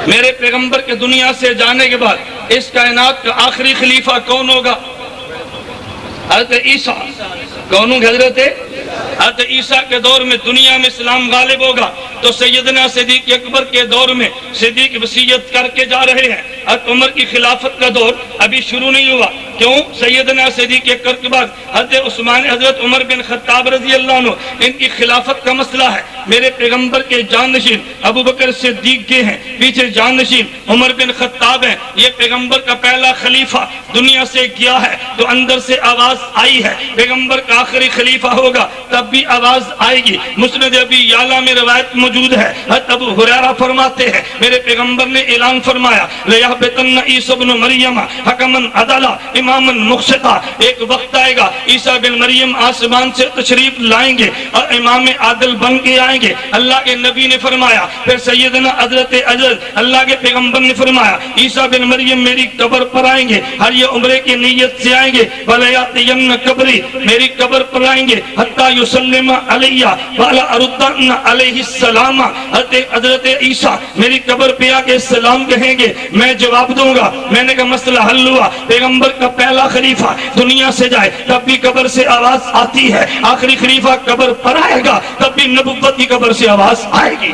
میرے پیغمبر کے دنیا سے جانے کے بعد اس کائنات کا آخری خلیفہ کون ہوگا؟ حضرت عیسیٰ. کون ہوں حضرت عیسیٰ کے دور میں دنیا میں اسلام غالب ہوگا. تو سیدنا صدیق اکبر کے دور میں صدیق وصیت کر کے جا رہے ہیں. حضرت عمر کی خلافت کا دور ابھی شروع نہیں ہوا. کیوں؟ سیدنا صدیق اکبر کے بعد حضرت عمر بن خطاب رضی اللہ عنہ ان کی خلافت کا مسئلہ ہے. میرے پیغمبر کے جانشین ابو بکر صدیق کے ہیں، پیچھے جانشین عمر بن خطاب ہیں. یہ پیغمبر کا پہلا خلیفہ دنیا سے گیا ہے تو اندر سے آواز آئی ہے پیغمبر کا آخری خلیفہ ہوگا، تب بھی آواز آئے گی. مسند ابی یعلا میں روایت موجود ہے، حضرت ابو ہریرہ فرماتے ہیں میرے پیغمبر نے اعلان فرمایا لیحبطن عیسی ابن مریم حکما عدلا اماما مقسطا. ایک وقت آئے گا عیسیٰ بن مریم آسمان سے تشریف لائیں گے اور امام عادل بن کے آئیں گے. اللہ کے نبی نے فرمایا. پھر سیدنا حضرت اللہ کے پیغمبر نے فرمایا عیسیٰ بن مریم میری قبر پر آئیں گے، ہر یہ عمرے کی نیت سے آئیں گے. وَلَيَأْتِيَنَّ قبری، میری قبر پر آئیں گے. حتیٰ یسلم علیہ وَعَلَىٰ أَرُدَّنَّ علیہ السلام. حضرت عیسیٰ میری قبر پہ آ کے سلام کہیں گے، میں جواب دوں گا. میں نے کہا مسئلہ حل ہوا. پیغمبر کا پہلا خلیفہ دنیا سے جائے تب بھی قبر سے آواز آتی ہے، آخری خلیفہ قبر پر آئے گا تب بھی نبوت کی قبر سے آواز آئے گی.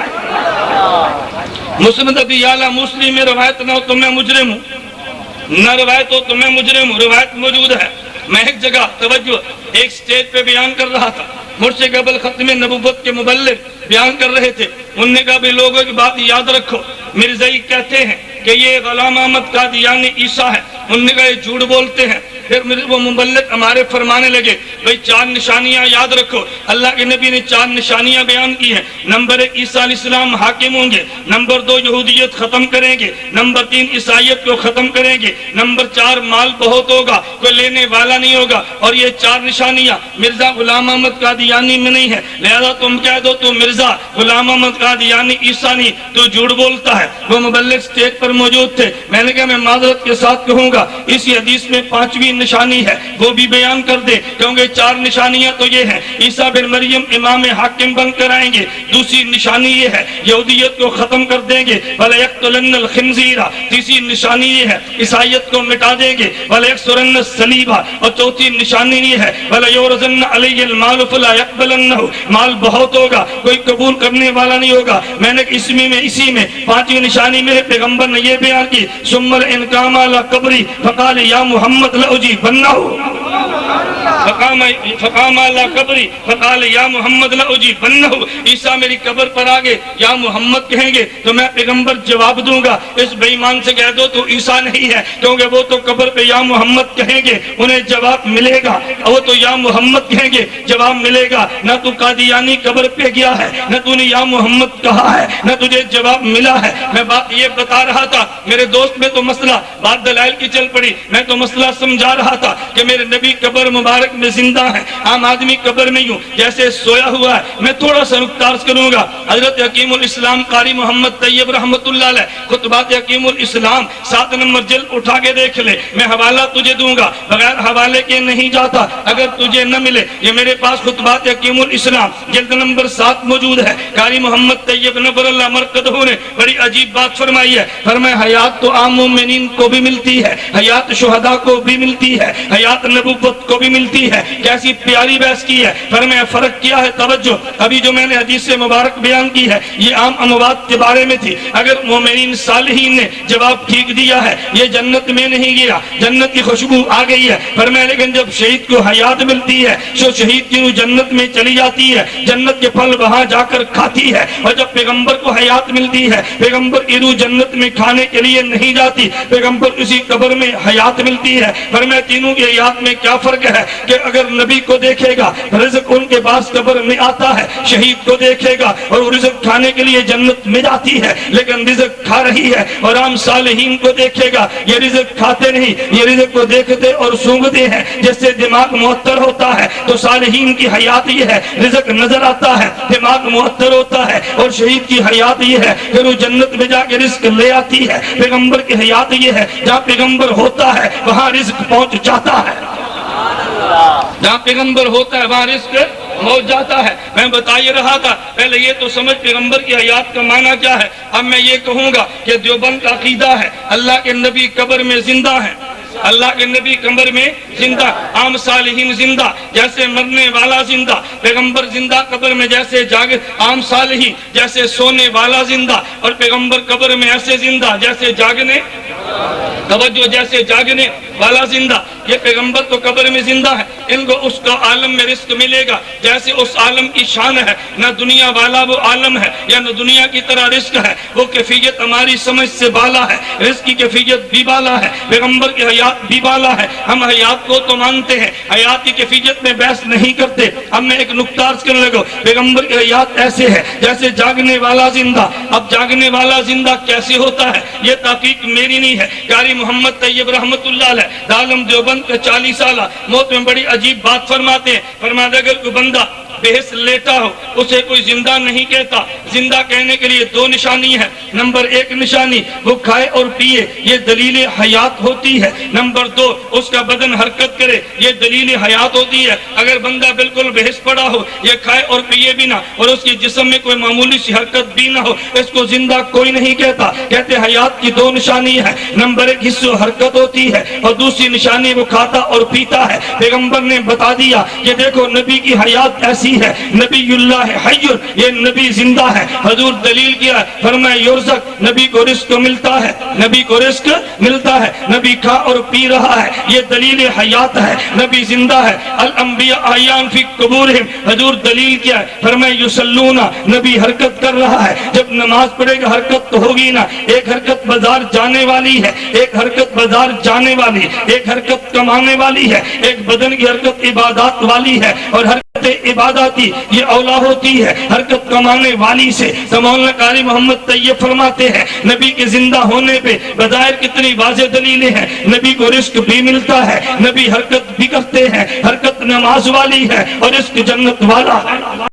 مسند ابی یعلا مسلم میں روایت نہ ہو تو میں مجرم ہوں، نہ روایت ہو تو میں مجرم ہوں. روایت موجود ہے. میں ایک جگہ توجہ ایک سٹیج پہ بیان کر رہا تھا، مجھ سے قبل ختم نبوت کے مبلغ بیان کر رہے تھے. انہوں نے کہا بھی لوگوں کی بات یاد رکھو، مرزائی کہتے ہیں کہ یہ غلام احمد قادیانی عیسیٰ ہے. انہوں نے کہا یہ جھوٹ بولتے ہیں. پھر وہ مبلغ ہمارے فرمانے لگے بھئی 4 نشانیاں یاد رکھو. اللہ کے نبی نے 4 نشانیاں بیان کی ہیں. نمبر 1 عیسیٰ علیہ السلام حاکم ہوں گے. نمبر 2 یہودیت ختم کریں گے. نمبر 3 عیسائیت کو ختم کریں گے. نمبر 4 مال بہت ہوگا، کوئی لینے والا نہیں ہوگا. اور یہ 4 نشانیاں مرزا غلام احمد قادیانی میں نہیں ہے. لہذا تم کہہ دو تو مرزا غلام احمد قادیانی عیسیٰ نہیں، تو جھوٹ بولتا ہے. وہ مبلغ سٹیج پر موجود تھے. میں نے کہا میں معذرت کے ساتھ کہوں گا اسی حدیث میں 5ویں نشانی ہے وہ بھی بیان کر دے، کیونکہ 4 نشانیاں تو یہ ہیں عیسیٰ بن مریم امام حاکم بن کر آئیں گے. دوسری نشانی یہ ہے یہودیت کو ختم کر دیں گے. وَلَيَقْتُلَنَّ الْخِنْزِيرَ. تیسری نشانی یہ ہے عیسائیت کو مٹا دیں گے. وَلَيَكْسُرَنَّ الصَّلِيبَ. اور چوتھی نشانی یہ ہے وَلَيُورِثَنَّ عَلَيَّ الْمَالُ فَلَا يَقْبَلَنَّهُ. مال بہت ہوگا، کوئی قبول کرنے والا نہیں ہوگا. میں نے اسی میں 5ویں نشانی میرے پیغمبر نے یہ بیان کی ثُمَّ الْإِنْقَامَ عَلَىٰ قَبْرِي فَقَالَ يَا مُحَمَّدْ لَأُجِيبَنَّهُ. فقام علی قبری فقال یا محمد لا اجیبنہ، عیسیٰ میری قبر پر آگے یا محمد کہیں گے تو میں پیغمبر جواب دوں گا۔ اس بے ایمان سے کہہ دو تو عیسیٰ نہیں ہے، کیونکہ وہ تو قبر پہ یا محمد کہیں گے انہیں جواب ملے گا، وہ تو یا محمد کہیں گے جواب ملے گا۔ نہ تو قادیانی قبر پہ گیا ہے، نہ تو نے یا محمد کہا ہے، نہ تجھے جواب ملا ہے۔ میں بات یہ بتا رہا تھا، میرے دوست میں تو مسئلہ بات دلائل کی چل پڑی، میں تو مسئلہ سمجھا رہا تھا کہ میرے نبی قبر مبارک میں زندہ ہیں، عام آدمی قبر میں یوں جیسے سویا ہوا ہے۔ میں تھوڑا سا نکتہ عرض کروں گا۔ حضرت حکیم الاسلام قاری محمد طیب رحمت اللہ علیہ خطبات حکیم الاسلام 7 نمبر جلد اٹھا کے دیکھ لے، میں حوالہ تجھے دوں گا، بغیر حوالے کے نہیں جاتا، اگر تجھے نہ ملے یہ میرے پاس خطبات حکیم الاسلام جلد نمبر 7 موجود ہے۔ قاری محمد طیب نبر اللہ مرقدہ نے بڑی عجیب بات فرمائی ہے، فرمایا حیات تو عام مومنین کو بھی ملتی ہے، حیات شہداء کو بھی ملتی ہے، حیات نبوت کو بھی ملتی ہے۔ کیسی پیاری بحث کی ہے، فرمایا فرق کیا ہے، توجہ، ابھی جو میں نے حدیث مبارک بیان کی ہے یہ عام اموات کے بارے میں تھی، اگر مومنین صالحین نے جواب ٹھیک دیا ہے یہ جنت میں نہیں گیا، جنت کی خوشبو آ گئی ہے، فرمایا لیکن جب شہید کو حیات ملتی ہے جو شہید کی روح جنت میں چلی جاتی ہے، جنت کے پھل وہاں جا کر کھاتی ہے، اور جب پیغمبر کو حیات ملتی ہے پیغمبر کی روح جنت میں کھانے کے لیے نہیں جاتی، پیغمبر اسی قبر میں حیات ملتی ہے۔ فرمایا تینوں کی حیات میں کیا فرق ہے کہ اگر نبی کو دیکھے گا رزق ان کے پاس قبر میں آتا ہے، شہید کو دیکھے گا اور وہ رزق کھانے کے لیے جنت میں جاتی ہے لیکن رزق کھا رہی ہے، اور عام صالحین کو دیکھے گا یہ رزق کھاتے نہیں، یہ رزق کو دیکھتے اور سونگتے ہیں، جس سے دماغ معطر ہوتا ہے تو صالحین کی حیات یہ ہے رزق نظر آتا ہے دماغ معطر ہوتا ہے، اور شہید کی حیات یہ ہے کہ وہ جنت میں جا کے رزق لے آتی ہے۔ پیغمبر کی حیات یہ ہے جہاں پیغمبر ہوتا ہے وہاں رزق پہنچ جاتا ہے، جہاں پیغمبر ہوتا ہے وہاں رزق پہنچ جاتا ہے۔ میں بتا یہ رہا تھا، پہلے یہ تو سمجھ پیغمبر کی حیات کا معنی کیا ہے، اب میں یہ کہوں گا کہ دیوبند کا عقیدہ ہے اللہ کے نبی قبر میں زندہ ہیں، اللہ کے نبی قبر میں زندہ، عام صالحین زندہ جیسے مرنے والا زندہ، پیغمبر زندہ قبر میں جیسے عام صالحین جیسے سونے والا زندہ، اور پیغمبر قبر میں ایسے زندہ جیسے جاگنے توجہ جیسے جاگنے والا زندہ۔ یہ پیغمبر تو قبر میں زندہ ہے، ان کو اس کا عالم میں رزق ملے گا جیسے اس عالم کی شان ہے، نہ دنیا والا وہ عالم ہے یا نہ دنیا کی طرح رزق ہے، وہ کیفیت ہماری سمجھ سے بالا ہے، رزق کی کیفیت بھی بالا ہے، پیغمبر کی حیات بھی بالا ہے۔ ہم حیات کو تو مانتے ہیں، حیات کی کیفیت میں بحث نہیں کرتے۔ اب میں ایک نکتہ عرض کرنے لگا، پیغمبر کی حیات ایسے ہے جیسے جاگنے والا زندہ۔ اب جاگنے والا زندہ کیسے ہوتا ہے یہ تحقیق میری نہیں ہے، قاری محمد طیب رحمت اللہ علیہ دارالعلوم دیوبند کا 40 سالہ موت میں بڑی عجیب بات فرماتے ہیں، فرماتے اگر کوئی بندہ بحث لیٹا ہو اسے کوئی زندہ نہیں کہتا، زندہ کہنے کے لیے 2 نشانی ہے، نمبر 1 نشانی وہ کھائے اور پیے یہ دلیل حیات ہوتی ہے، نمبر 2 اس کا بدن حرکت کرے یہ دلیل حیات ہوتی ہے۔ اگر بندہ بالکل بحث پڑا ہو یہ کھائے اور پیے بھی نہ اور اس کے جسم میں کوئی معمولی سی حرکت بھی نہ ہو اس کو زندہ کوئی نہیں کہتا۔ کہتے حیات کی 2 نشانی ہے، نمبر 1 حصہ حرکت ہوتی ہے اور دوسری نشانی وہ کھاتا اور پیتا ہے۔ پیغمبر نے بتا دیا کہ دیکھو نبی کی حیات ایسی ہے، نبی اللہ حی، یہ نبی زندہ ہے۔ حضور دلیل کیا، فرمایا یرزق، نبی کو رزق ملتا ہے، نبی کو رزق ملتا ہے، نبی کھا اور پی رہا ہے، یہ دلیل حیات ہے، نبی زندہ ہے۔ الانبیاء احیاء فی قبورہم، حضور دلیل کیا، فرمایا یصلون، نبی حرکت کر رہا ہے، جب نماز پڑھے گا حرکت تو ہوگی نا، ایک حرکت بازار جانے والی ہے، ایک حرکت بازار جانے والی ہے، ایک حرکت کمانے والی ہے، ایک بدن کی حرکت عبادات والی ہے، اور حرکت عباداتی یہ اولا ہوتی ہے حرکت کمانے والی سے۔ مولانا قاری محمد طیب فرماتے ہیں نبی کے زندہ ہونے پہ بظاہر کتنی واضح دلیلیں ہیں، نبی کو رزق بھی ملتا ہے، نبی حرکت بھی کرتے ہیں، حرکت نماز والی ہے اور رزق جنت والا ہے۔